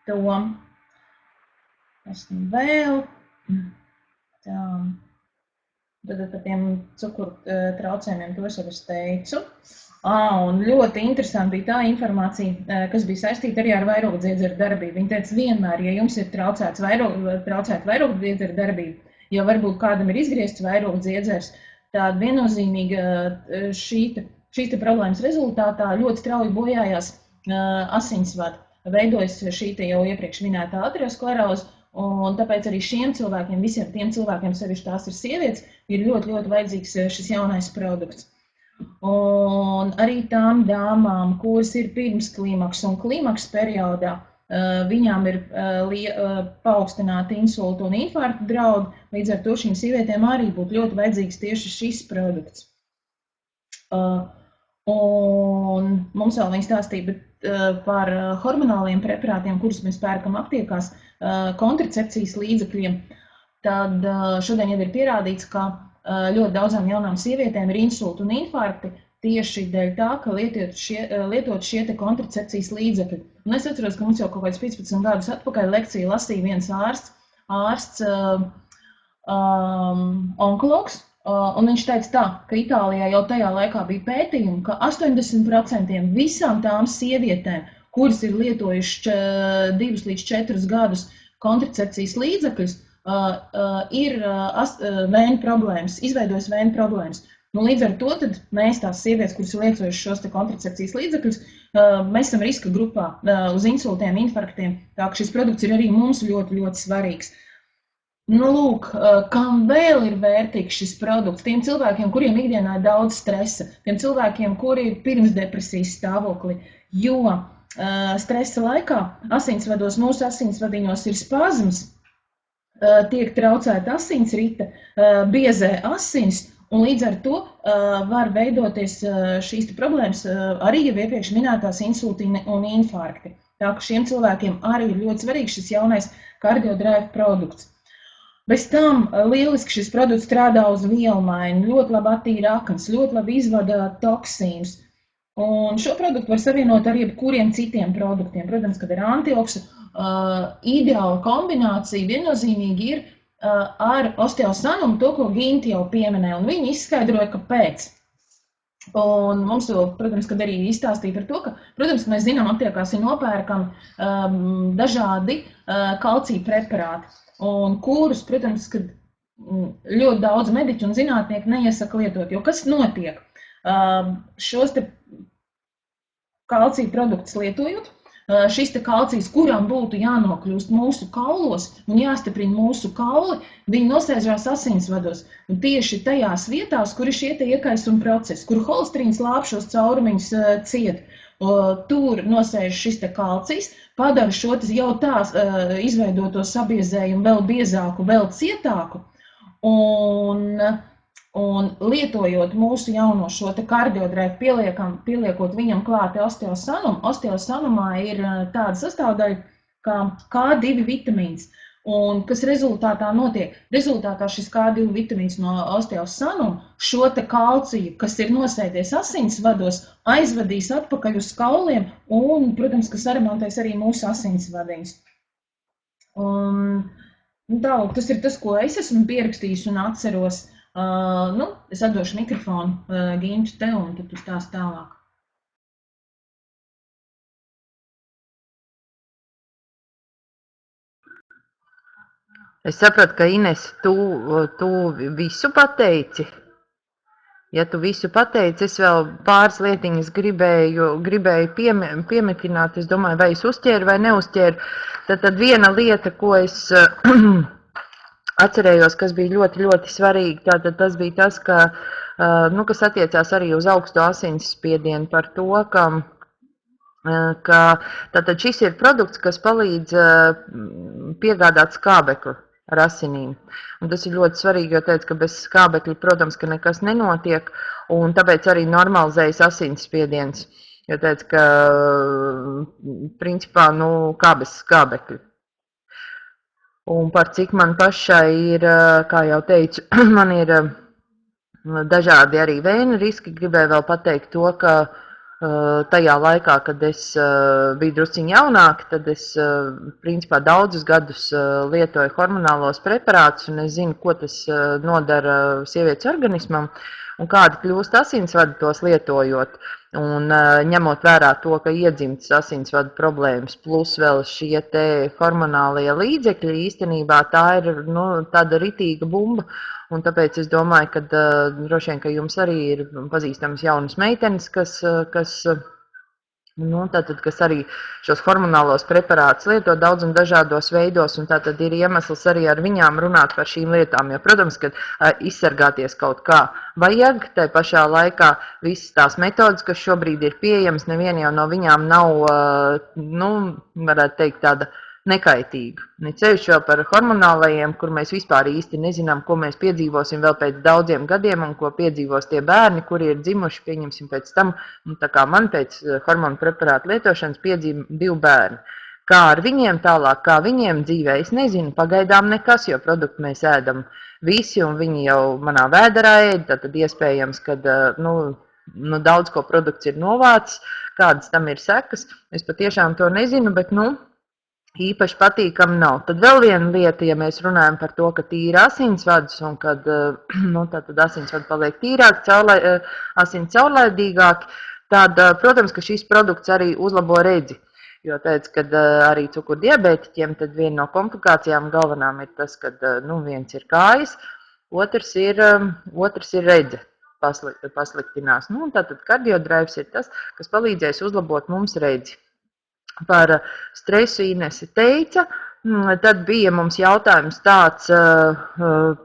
Speaker 2: to, kas vēl, tad par tiem cukuru traucējumiem, to es teicu. Un ļoti interesanti bija tā informācija, kas bija saistīta arī ar vairogdziedzeru darbību. Viņa teica, vienmēr, ja jums ir traucēta vairogdziedzeru darbība, ja varbūt kādam ir izgriezts vairogdziedzers, tad viennozīmīgi šīs problēmas rezultātā ļoti strauji bojājās asinsvadi. Veidojas šī jau iepriekš minētā ateroskleroze, un tāpēc arī šiem cilvēkiem, visiem tiem cilvēkiem, sevišķi tās ir sievietes, ir ļoti vajadzīgs šis jaunais produkts. Un arī tām dāmām, kuras ir pirms klimaks un klimaks periodā, viņām ir paaugstināti insultu un infarktu draudi, līdz ar to šīm sievietēm arī būtu ļoti vajadzīgs tieši šis produkts. Un mums vēl viņi stāstīja par hormonāliem preparātiem, kurus mēs pērkam aptiekās, kontracepcijas līdzekļiem. Tad šodien jau ir pierādīts, ka ļoti daudzām jaunām sievietēm ir insulti un infarkti tieši dēļ tā, ka lietot šie te kontracepcijas līdzekļi. Un es atceros, ka mums jau kaut kāds 15 gadus atpakaļ lekciju lasīja viens ārsts onkologs, un viņš teica tā, ka Itālijā jau tajā laikā bija pētījumi, ka 80% visām tām sievietēm, kuras ir lietojuši 2 līdz 4 gadus kontracepcijas līdzekļus, ir vēņu problēmas, izveidojas vēņu problēmas. Līdz ar to tad mēs tās sievietes, kuras ir lietojušas šos te kontracepcijas līdzekļus, mēs esam riska grupā uz insultiem, infarktiem, tā ka šis produkts ir arī mums ļoti svarīgs. Lūk, kam vēl ir vērtīgs šis produkts? Tiem cilvēkiem, kuriem ikdienā ir daudz stresa, tiem cilvēkiem, kuri ir pirms depresijas stāvoklī, jo stresa laikā mūsu asinsvadiņos ir spazms, tiek traucēta asinsrite, biezē asins, Un līdz ar to var veidoties šīs problēmas arī jau iepriekš minētās insulti un infarkti. Tā ka šiem cilvēkiem arī ir ļoti svarīgs šis jaunais kardiodrive produkts. Bez tam lieliski šis produkts strādā uz vielmaini, ļoti labi attīra aknas, ļoti labi izvada toksīnus. Un šo produktu var savienot ar jebkuriem citiem produktiem. Protams, kad ir ideāla kombinācija viennozīmīgi ir ar osteosanumu, to, ko Ginta jau pieminēja, un viņi izskaidroja, kāpēc. Un mums to, protams, kad arī izstāstīja par to, ka, protams, mēs zinām, aptiekās ir nopērkami dažādi kalcija preparāti, un kurus, protams, kad ļoti daudz mediķu un zinātnieku neiesaka lietot, jo kas notiek? Šos te kalcija produktus lietojot, šis te kalcijs, kuram būtu jānokļūst mūsu kaulos un jāstiprina mūsu kauli, viņi nosēžās asinsvados. Un tieši tajās vietās, kur ir šie te iekaisuma procesi, kur holesterīns lāpšos caurumiņus ciet, tur nosēž šis te kalcijs, padara šo jau tās izveidoto sabiezējumu vēl biezāku, vēl cietāku. Un lietojot mūsu jauno šo te kardiodrive, pieliekot viņam klāti osteosanumu, osteosanumā ir tāda sastāvdaļa kā K2 vitamīns. Un kas rezultātā notiek? Rezultātā šis K2 vitamīns no osteosanuma šo te kalciju, kas ir nosēdies asinsvados, aizvadīs atpakaļ uz kauliem un, protams, kas remontēs arī mūsu asinsvadiņus. Tas ir tas, ko es esmu pierakstījis un atceros. Es atdošu mikrofonu Gintu tev, un tad tu stāsti tālāk.
Speaker 1: Es sapratu, ka Ines, tu visu pateici. Ja tu visu pateici, es vēl pāris lietiņas gribēju piemetināt. Es domāju, vai es uzķēru vai neuzķēru. Tad viena lieta, ko es atcerējos, kas bija ļoti, ļoti svarīgi, tātad tas bija tas, kas attiecās arī uz augsto asinsspiedienu par to, ka tātad šis ir produkts, kas palīdz piegādāt skābekli ar asinīm. Un tas ir ļoti svarīgi, jo teicu, ka bez skābekļa, protams, ka nekas nenotiek, un tāpēc arī normalizējas asinsspiediens. Jo teicu, ka principā, kā bez skābekļa. Un par cik man pašai ir, kā jau teicu, man ir dažādi arī vēju riski. Gribēju vēl pateikt to, ka tajā laikā, kad es biju drusciņi jaunāka, tad es principā daudzus gadus lietoju hormonālos preparātus, un es zinu, ko tas nodara sievietes organismam un kādi kļūst asinsvadi tos lietojot. Un ņemot vērā to, ka iedzimtas asinsvadu problēmas plus vēl šie te hormonālie līdzekļi, īstenībā tā ir tāda ritīga bumba. Un tāpēc es domāju, ka droši vien, ka jums arī ir pazīstams jaunas meitenes, kas arī šos hormonālos preparātus lieto daudz un dažādos veidos, un tātad ir iemesls arī ar viņām runāt par šīm lietām, jo, protams, ka izsargāties kaut kā vajag, tai pašā laikā visas tās metodas, kas šobrīd ir pieejamas, neviena jau no viņām nav, varētu teikt, tāda nekaitīga. Ne ceļš jau par hormonālajiem, kur mēs vispār īsti nezinām, ko mēs piedzīvosim vēl pēc daudziem gadiem un ko piedzīvos tie bērni, kuri ir dzimuši, pieņemsim pēc tam, tā kā man pēc hormonu preparātu lietošanas piedzīva 2 bērni. Kā ar viņiem tālāk, kā viņiem dzīvē, es nezinu, pagaidām nekas, jo produktu mēs ēdam visi un viņi jau manā vēderā ēd, tad iespējams, ka daudz ko produkts ir novācis, kādas tam ir sekas, es patiešām to nezinu, bet īpaši patīkami nav. Tad vēl viena lieta, ja mēs runājam par to, ka tīra asinsvadus un kad tad asinsvadi paliek tīrāki, asins caurlaidīgāki, tad, protams, ka šis produkts arī uzlabo redzi. Jo teicu, ka arī cukurdiabētiķiem tad viena no komplikācijām galvenām ir tas, ka viens ir kājas, otrs ir redze pasliktinās. Tātad kardiodrives ir tas, kas palīdzēs uzlabot mums redzi. Par stresu Inese teica, tad bija mums jautājums tāds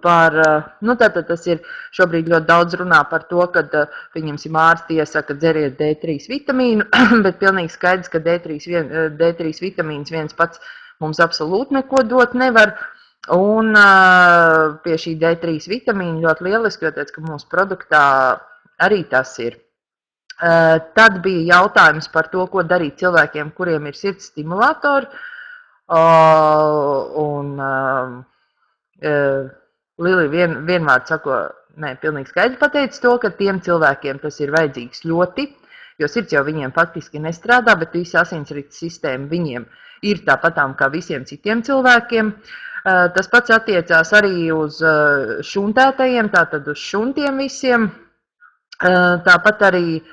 Speaker 1: par, tātad tas ir šobrīd ļoti daudz runā par to, kad pieņemsim ārsti iesaka dzeriet D3 vitamīnu, bet pilnīgi skaidrs, ka D3 vitamīns viens pats mums absolūti neko dot nevar. Un pie šī D3 vitamīna ļoti lieliski, jo teica, ka mūsu produktā arī tas ir. Tad bija jautājums par to, ko darīt cilvēkiem, kuriem ir sirds stimulatori. Lili vienmēr sako, pilnīgi skaidri pateica to, ka tiem cilvēkiem tas ir vajadzīgs ļoti, jo sirds jau viņiem faktiski nestrādā, bet visa asinsrites sistēma viņiem ir tāpatām kā visiem citiem cilvēkiem. Tas pats attiecās arī uz šuntētajiem, tātad uz šuntiem visiem. Tāpat arī,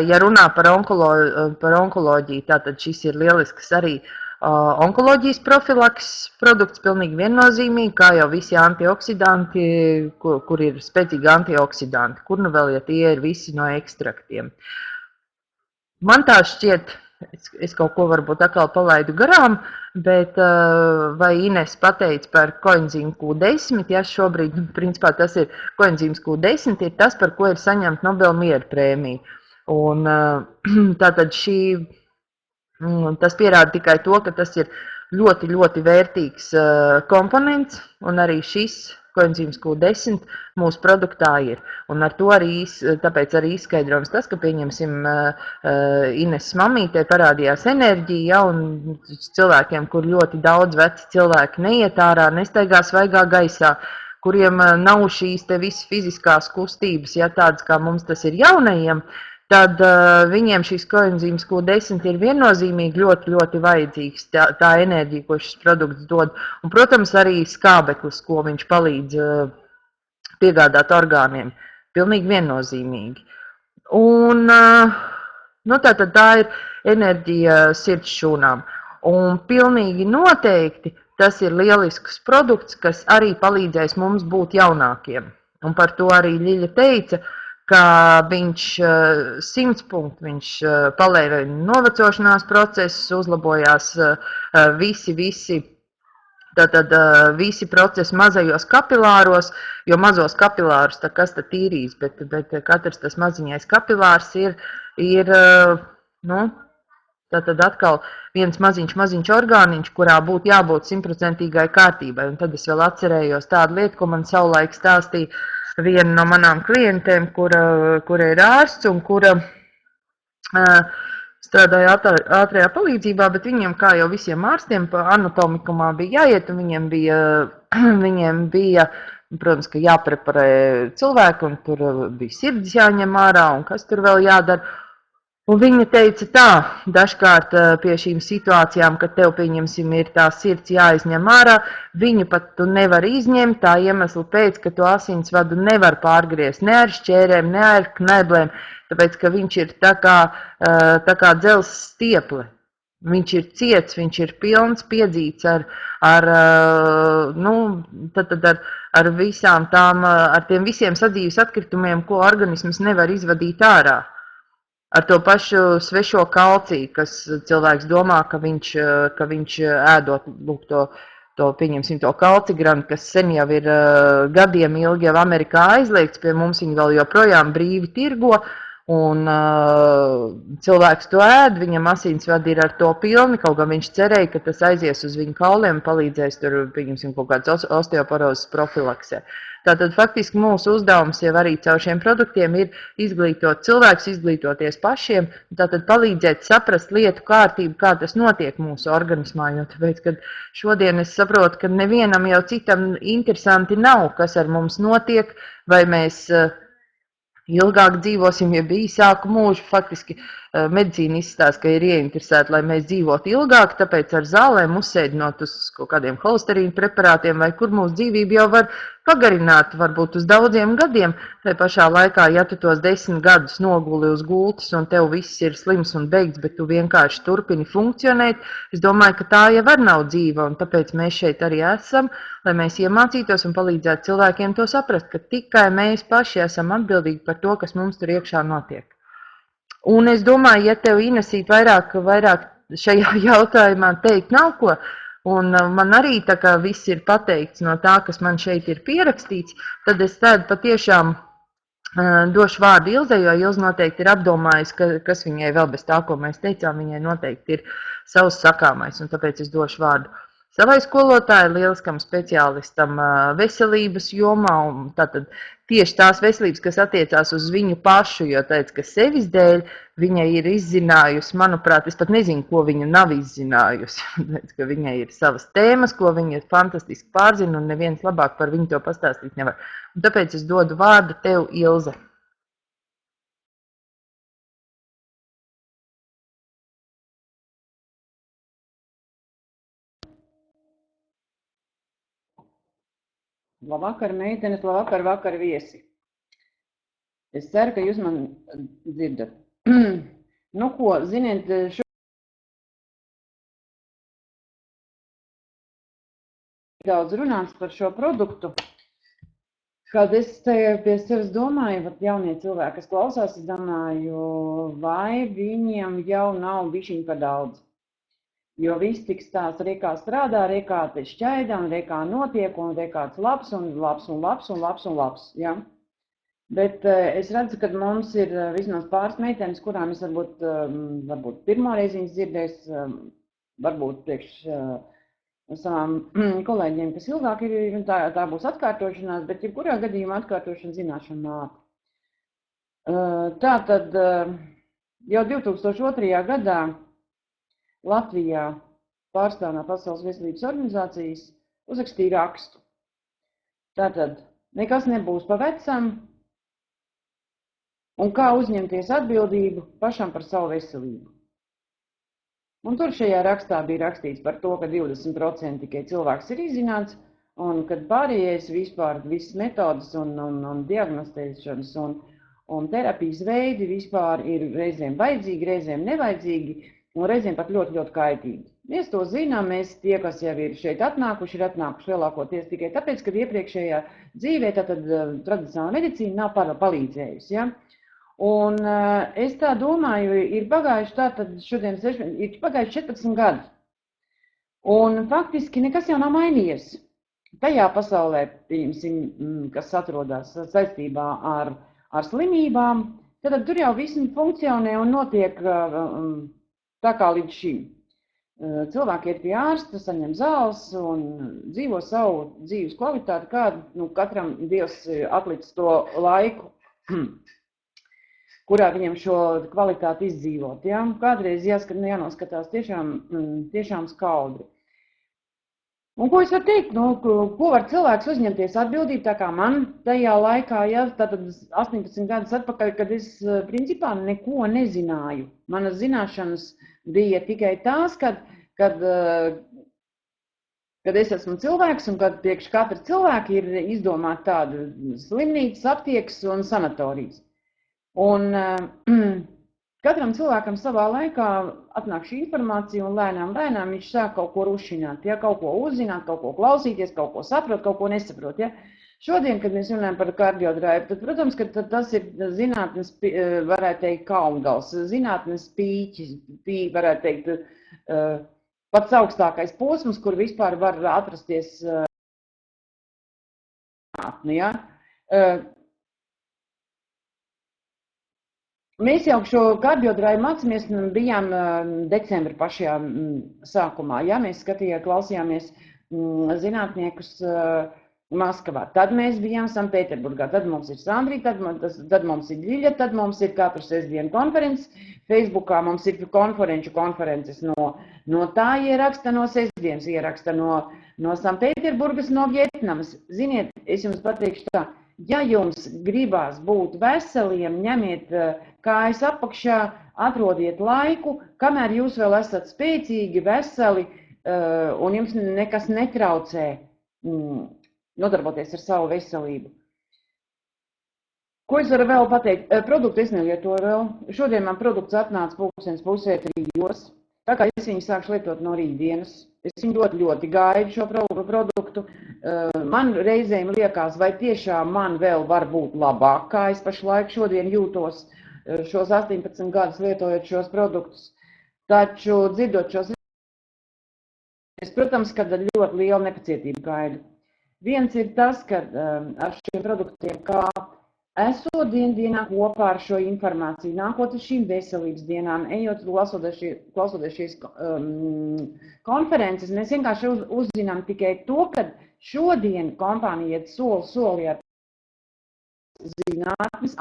Speaker 1: ja runā par onkoloģiju, tātad šis ir lielisks arī onkoloģijas profilaks produkts, pilnīgi viennozīmīgi, kā jau visi antioksidanti, kur ir spēcīgi antioksidanti, kur nu vēl, ja tie ir visi no ekstraktiem. Man tā šķiet, es kaut ko varbūt atkal palaidu garām, bet vai Ines pateica par koenzīmu Q10, ja šobrīd, principā tas ir koenzīms Q10, ir tas, par ko ir saņemta Nobel miera prēmija. Un tātad tas pierāda tikai to, ka tas ir ļoti, ļoti vērtīgs komponents, un arī šis koenzīms Q10 mūsu produktā ir. Un ar to arī, tāpēc arī izskaidrojums tas, ka, pieņemsim, Ines mamītē parādījās enerģija, ja, un cilvēkiem, kur ļoti daudz veci cilvēki neiet ārā, nestaigā svaigā gaisā, kuriem nav šīs te visas fiziskās kustības, ja tādas kā mums tas ir jaunajiem, tad viņiem šis koenzīms Q10 ir viennozīmīgi ļoti, ļoti vajadzīgs, tā enerģija, ko šis produkts dod. Un, protams, arī skābeklis, ko viņš palīdz piegādāt orgāniem. Pilnīgi viennozīmīgi. Un tātad tā ir enerģija sirds šūnām. Un pilnīgi noteikti tas ir lielisks produkts, kas arī palīdzēs mums būt jaunākiem. Un par to arī Ļiļa teica, ka viņš 100 punktu, viņš palēnina novecošanās procesus, uzlabojās visi procesi mazajos kapilāros, jo mazos kapilārus kas tad tīrīs, bet katrs tas maziņais kapilārs ir tātad atkal viens maziņš orgāniņš, kurā būtu jābūt 100% kārtībai. Un tad es vēl atcerējos tādu lietu, ko man savulaik stāstīja viena no manām klientēm, kura ir ārsts un kura strādāja ātrajā palīdzībā, bet viņiem, kā jau visiem ārstiem, anatomikumā bija jāiet, un viņiem bija, protams, ka jāpreparē cilvēku, un tur bija sirds jāņem ārā, un kas tur vēl jādara. Un viņa teica tā, dažkārt pie šīm situācijām, kad tev, pieņemsim, ir tā sirds jāizņem ārā, viņu pat tu nevar izņemt tā iemesla pēc, ka tu asinsvadu nevar pārgriezt ne ar šķērēm, ne ar kneblēm, tāpēc, ka viņš ir tā kā dzelzs stieple. Viņš ir ciets, viņš ir pilns, piedzīts ar visām tām, ar tiem visiem sadzīves atkritumiem, ko organisms nevar izvadīt ārā. Ar to pašu svešo kalciju, kas cilvēks domā, ka viņš ēdot, lūk, to pieņemsim to kalcigranu, kas sen jau ir gadiem ilgi jau Amerikā aizliegts, pie mums viņi vēl joprojām brīvi tirgo, un cilvēks to ēd, viņam asinsvadi ir ar to pilni, kaut gan viņš cerēja, ka tas aizies uz viņu kauliem, palīdzēs tur, pieņemsim, kaut kāds osteoporozes profilaksē. Tātad faktiski mūsu uzdevums jau arī caur šiem produktiem ir izglītot cilvēkus, izglītoties pašiem, tātad palīdzēt saprast lietu kārtību, kā tas notiek mūsu organismā, jo tāpēc, kad šodien es saprotu, ka nevienam jau citam interesanti nav, kas ar mums notiek, vai mēs ilgāk dzīvosim, ja bija īsāku mūžu, faktiski medicīna izstāsta, ka ir ieinteresēta, lai mēs dzīvotu ilgāk, tāpēc ar zālēm uzsēdinot uz kaut kādiem holesterīna preparātiem, vai kur mūsu dzīvība jau var pagarināt, varbūt uz daudziem gadiem. Tai pašā laikā, ja tu tos 10 gadus noguli uz gultas un tev viss ir slims un beigts, bet tu vienkārši turpini funkcionēt, es domāju, ka tā jau var nav dzīva, un tāpēc mēs šeit arī esam, lai mēs iemācītos un palīdzētu cilvēkiem to saprast, ka tikai mēs paši esam atbildīgi par to, kas mums tur iekšā notiek. Un es domāju, ja tev, Inesīt, vairāk šajā jautājumā teikt nav ko, un man arī tā kā viss ir pateikts no tā, kas man šeit ir pierakstīts, tad es tādu patiešām došu vārdu Ilzei, jo Ilze noteikti ir apdomājis, kas viņai vēl bez tā, ko mēs teicām, viņai noteikti ir savs sakāmais, un tāpēc es došu vārdu savai skolotāji, lieliskam speciālistam veselības jomā, un tātad tieši tās veselības, kas attiecās uz viņu pašu, jo teica, ka sevis dēļ viņa ir izzinājusi, manuprāt, es pat nezinu, ko viņa nav izzinājusi, teica, ka viņai ir savas tēmas, ko viņa fantastiski pārzina, un neviens labāk par viņu to pastāstīt nevar. Un tāpēc es dodu vārdu tev, Ilze.
Speaker 3: Labvakar, meitenes, labvakar, viesi. Es ceru, ka jūs man dzirdat. Nu ko, ziniet, daudz runāts par šo produktu. Kad es te pie sevis domāju, jaunie cilvēki, kas klausās, es domāju, vai viņiem jau nav bišķiņ par daudz. Jo viss tik stāsts, kā strādā, kā te šķaida, un kā notiek, un kāds labs, un labs, un labs, un labs, un labs, ja? Bet es redzu, ka mums ir vismaz pāris meitenes, kurām es varbūt pirmoreiz viņas dzirdēs, varbūt priekš savām kolēģiem, kas ilgāk ir, tā būs atkārtošanās, bet jebkurā gadījumā atkārtošana zināšana māte. Tātad jau 2002. gadā Latvijā pārstāvā Pasaules veselības organizācijas uzrakstīja rakstu. Tātad nekas nebūs pa vecam un kā uzņemties atbildību pašam par savu veselību. Un tur šajā rakstā bija rakstīts par to, ka 20% tikai cilvēks ir izzināts un kad pārējais vispār visas metodas un diagnostēšanas un terapijas veidi vispār ir reizēm vajadzīgi, reizēm nevajadzīgi. Un reizēm pat ļoti, ļoti kaitīgi. Mēs to zinām, tie, kas jau ir šeit atnākuši lielākoties tikai tāpēc, ka iepriekšējā dzīvē tātad tradicionāla medicīna nav palīdzējusi. Ja? Un es tā domāju, ir pagājuši tātad šodien ir pagājuši 14 gadi. Un faktiski nekas jau nav mainījies. Tajā pasaulē, kas atrodas saistībā ar slimībām, tad tur jau viss funkcionē un notiek tā kā līdz šim. Cilvēki iet pie ārsta, saņem zāles un dzīvo savu dzīves kvalitāti, kādu katram Dievs atlicis to laiku, kurā viņam šo kvalitāti izdzīvot. Ja? Kādreiz jānoskatās tiešām skaudri. Un ko es varu teikt? Ko var cilvēks uzņemties atbildību, tā kā man tajā laikā, ja, tātad 18 gadus atpakaļ, kad es principā neko nezināju. Manas zināšanas bija tikai tās, kad es esmu cilvēks un kad priekš katra cilvēka ir izdomāta tāda slimnīcas, aptiekas un sanatorijas. Un katram cilvēkam savā laikā atnāk šī informācija un lēnām viņš sāk kaut ko rušināt, ja? Kaut ko uzzināt, kaut ko klausīties, kaut ko saprot, kaut ko nesaprot. Ja? Šodien, kad mēs runājam par kardiodrāju, tad, protams, ka tas ir zinātnes, varētu teikt, kalngals, zinātnes pīķis, varētu teikt, pats augstākais posms, kur vispār var atrasties ja? Mēs jau šo kardiodrāju mācāmies, bijām decembra pašajā sākumā, ja mēs klausījāmies zinātniekus Maskavā. Tad mēs bijām Sanktpēterburgā, tad mums ir Sandrija, tad mums ir Ļiļa, tad mums ir katru sestdienu konferences. Facebookā mums ir konferences no tā ieraksta, no sestdienas ieraksta, no Sanktpēterburgas, no Vietnamas. Ziniet, es jums pateikšu tā. Ja jums gribās būt veseliem, ņemiet kājas apakšā, atrodiet laiku, kamēr jūs vēl esat spēcīgi, veseli un jums nekas netraucē nodarboties ar savu veselību. Ko es varu vēl pateikt? Produktu es nelietoju vēl. Šodien man produkts atnāca 2:30. Tā kā es viņu sākšu lietot no rītdienas. Es viņu ļoti, ļoti gaidu šo produktu. Man reizēm liekas, vai tiešām man vēl var būt labāk, kā es pašlaik šodien jūtos šos 18 gadus lietojot šos produktus. Taču dzirdot šos, es, protams, kad ļoti liela nepacietība gaidu. Viens ir tas, ka ar šiem produktiem, kā esot dienā kopā ar šo informāciju, nākot uz šīm veselības dienām, ejot klausoties šīs konferences, mēs vienkārši uzzinām tikai to, ka šodien kompānija iet soli ar zinātnes,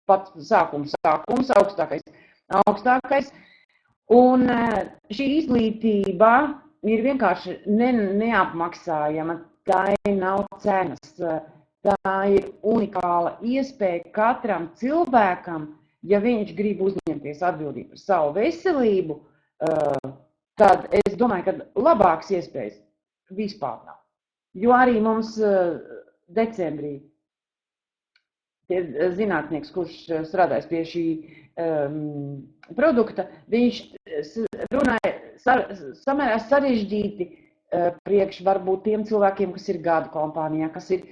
Speaker 3: pat sākums, augstākais. Un šī izglītība ir vienkārši neapmaksājama, tā nav cenas. Tā ir unikāla iespēja katram cilvēkam, ja viņš grib uzņemties atbildību par savu veselību, tad es domāju, ka labākas iespējas vispār nav. Jo arī mums decembrī zinātnieks, kurš strādājas pie šī produkta, viņš runāja samērā sarežģīti priekš varbūt tiem cilvēkiem, kas ir gadu kompānijā, kas ir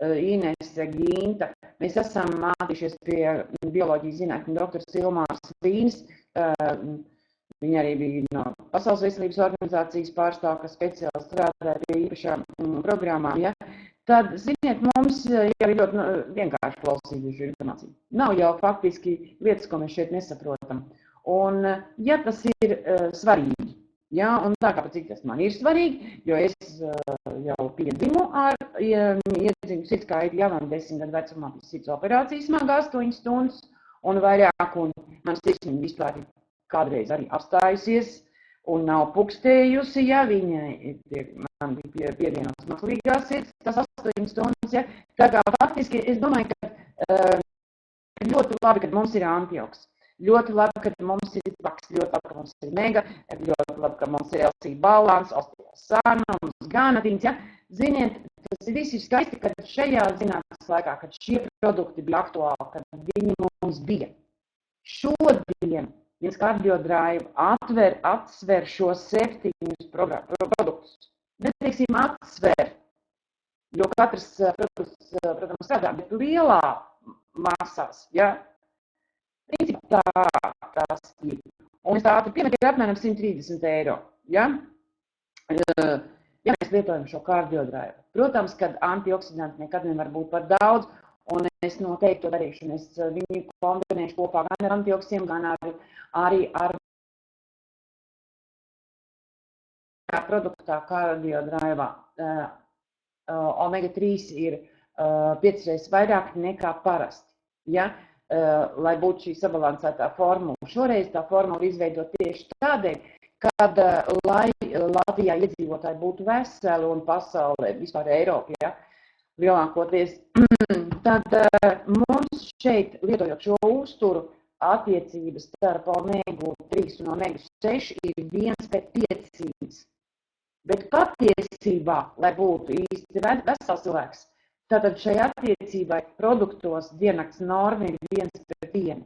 Speaker 3: Inese, Ginta. Mēs esam mācījušies pie bioloģijas zinātņu doktora Ilmārs Vīns. Viņa arī bija no Pasaules veselības organizācijas pārstāv, kas speciāli strādāja pie īpašām programmām. Ja? Tad, ziniet, mums jau ir ļoti vienkārši klausījuši informāciju. Nav jau faktiski lietas, ko mēs šeit nesaprotam. Un, ja tas ir svarīgi, ja, un tā kā cik tas man ir svarīgi, jo es jau piedzimu ar iedzimu sirdskaitli, ja man 10 gadu vecumā bija sirds operācijas smagā 8 stundas un vairāk, un man sirsniņa vispār ir kādreiz arī apstājusies un nav pukstējusi, ja man bija piedienās mākslīgās sirds, tas 8 stundas, ja. Tā kā faktiski es domāju, ka ļoti labi, ka mums ir antioks. Ļoti labi, ka mums ir paks, ļoti labi, ka mums ir mega, ļoti labi, ka mums ir LC balans, osteosārnums, ganatiņas, ja. Ziniet, tas viss ir skaisti, ka šajā zinātnes laikā, kad šie produkti bija aktuāli, kad viņi mums bija. Šodien viens kardiodrive atsver šos 7 produktus. Neteiksim atsver, jo katrs produkts, protams, strādā, bet lielā masās, ja. Principā tās ir. Un es tādu piemetu ir apmēram 130 €. Ja? Ja mēs lietojam šo kardiodrive. Protams, ka antioksidanti nekad nevar būt par daudz, un es noteikti to darīšu. Un es viņu kombinēšu kopā gan ar antioksiem, gan arī ar produktā kardiodrive. Omega-3 ir 5 reizes vairāk nekā parasti. Ja? Lai būtu šī sabalansētā formula. Šoreiz tā formula izveidot tieši tādēļ, kad lai Latvijā iedzīvotāji būtu veseli un pasaulē, vispār Eiropā, ja, lielākoties, tad mums šeit, lietojot šo uzturu, attiecības starp omega-3 un omega-6 ir 1:500. Bet patiesībā, lai būtu īsti vesels cilvēks, tātad šai attiecībai produktos diennakts norma ir 1:1.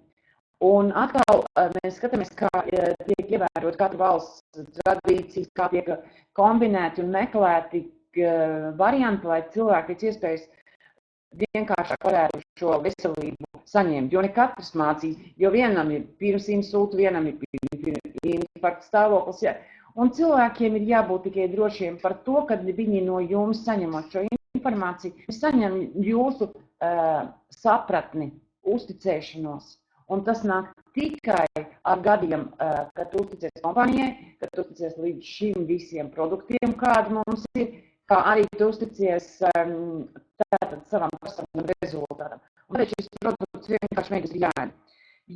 Speaker 3: Un atkal mēs skatāmies, kā tiek ievērot katru valsts tradīcijas, kā tiek kombinēti un meklēti varianti, lai cilvēki pēc iespējas vienkāršāk varētu šo veselību saņemt. Jo ne katrs mācīs, jo vienam ir pirms insulta, vienam ir infarkta stāvoklis. Ja? Un cilvēkiem ir jābūt tikai drošiem par to, kad viņi no jums saņemot šo informāciju, saņem jūsu sapratni, uzticēšanos. Un tas nāk tikai ar gadiem, kad tu uzticies kompānijai, kad tu uzticies līdz šim visiem produktiem, kādi mums ir, kā arī tu uzticies savam personam rezultātam. Un arī šis produkts vienkārši mēģinās jāņem.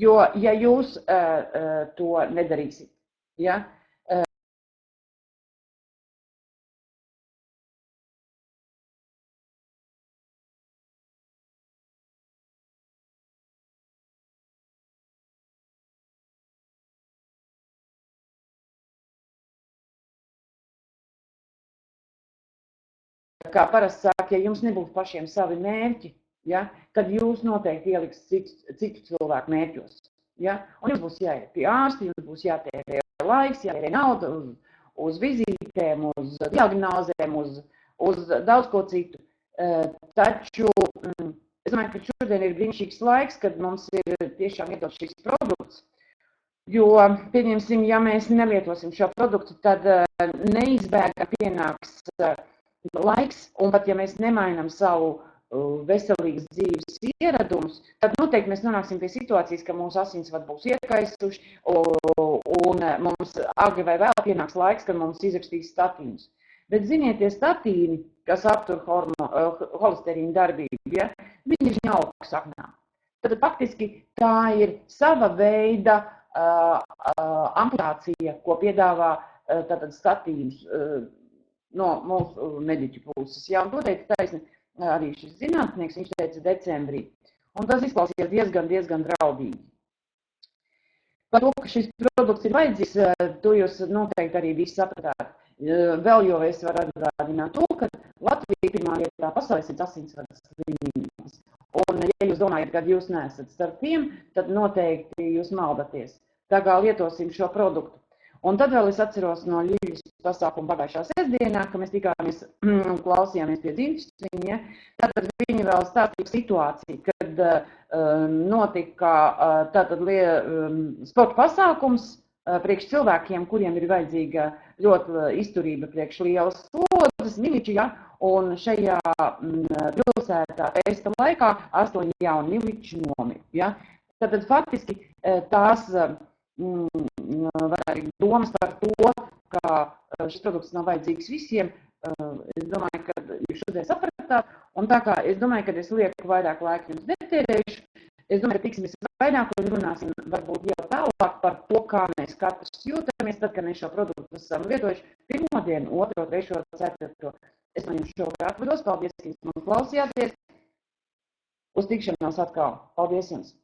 Speaker 3: Jo, ja jūs to nedarīsiet, ja, kā parasti sāk, ja jums nebūs pašiem savi mērķi, ja, tad jūs noteikti ieliks citu cilvēku mērķos. Ja, un jums būs jāiet pie ārsta, jums būs jātērē laiks, jātērē nauda uz vizītēm, uz diagnozēm, uz daudz ko citu. Taču es domāju, ka šodien ir brīnišķīgs laiks, kad mums ir tiešām iedot šīs produkts. Jo, pieņemsim, ja mēs nelietosim šo produktu, tad neizbēgami pienāks laiks, un pat ja mēs nemainam savu veselīgas dzīves ieradumus, tad noteikti mēs nonāksim pie situācijas, ka mūsu asinsvadi būs iekaisuši, un mums agri vai vēl pienāks laiks, kad mums izrakstīs statīnus. Bet ziniet, tie statīni, kas aptur holesterīnu darbību, ja, viņi ir jauka saknā. Tad faktiski tā ir sava veida amputācija, ko piedāvā tātad statīnus no mūsu mediķu puses. Jā, un to teica taisni arī šis zinātnieks, viņš teica decembrī. Un tas izklausījās diezgan draudīgi. Par to, ka šis produkts ir vajadzīgs, to jūs noteikti arī visi sapratāt. Vēl jau es varu atgādināt to, ka Latvija pirmā vietā pasaulē ir asinsvadu slimības. Un, ja jūs domājat, ka jūs neesat starp tiem, tad noteikti jūs maldaties. Tā kā lietosim šo produktu. Un tad vēl es atceros no Ļiļas pasākuma pagājušā sestdienā, ka mēs tikāmies klausījāmies pie dzimtas viņa. Tātad viņi vēl stāstīja situāciju, kad notika tātad sporta pasākums priekš cilvēkiem, kuriem ir vajadzīga ļoti izturība priekš lielas slodzes, miliči, ja, un šajā pilsētā festa laikā 8 jauni miliči nomira. Ja. Tātad faktiski tās arī domas par to, ka šis produkts nav vajadzīgs visiem, es domāju, ka jūs šodien sapratāt, un tā kā es domāju, ka es lieku vairāk laika jums netērējuši, es domāju, ka tiksimies vairāk un runāsim varbūt jau tālāk par to, kā mēs katrs jūtamies, tad, kad mēs šo produktu esam lietojuši 1. dienu, 2., 3., 4. Es no jums šovakar atvados, paldies, ka jūs man klausījāties, uz tikšanās atkal, paldies jums!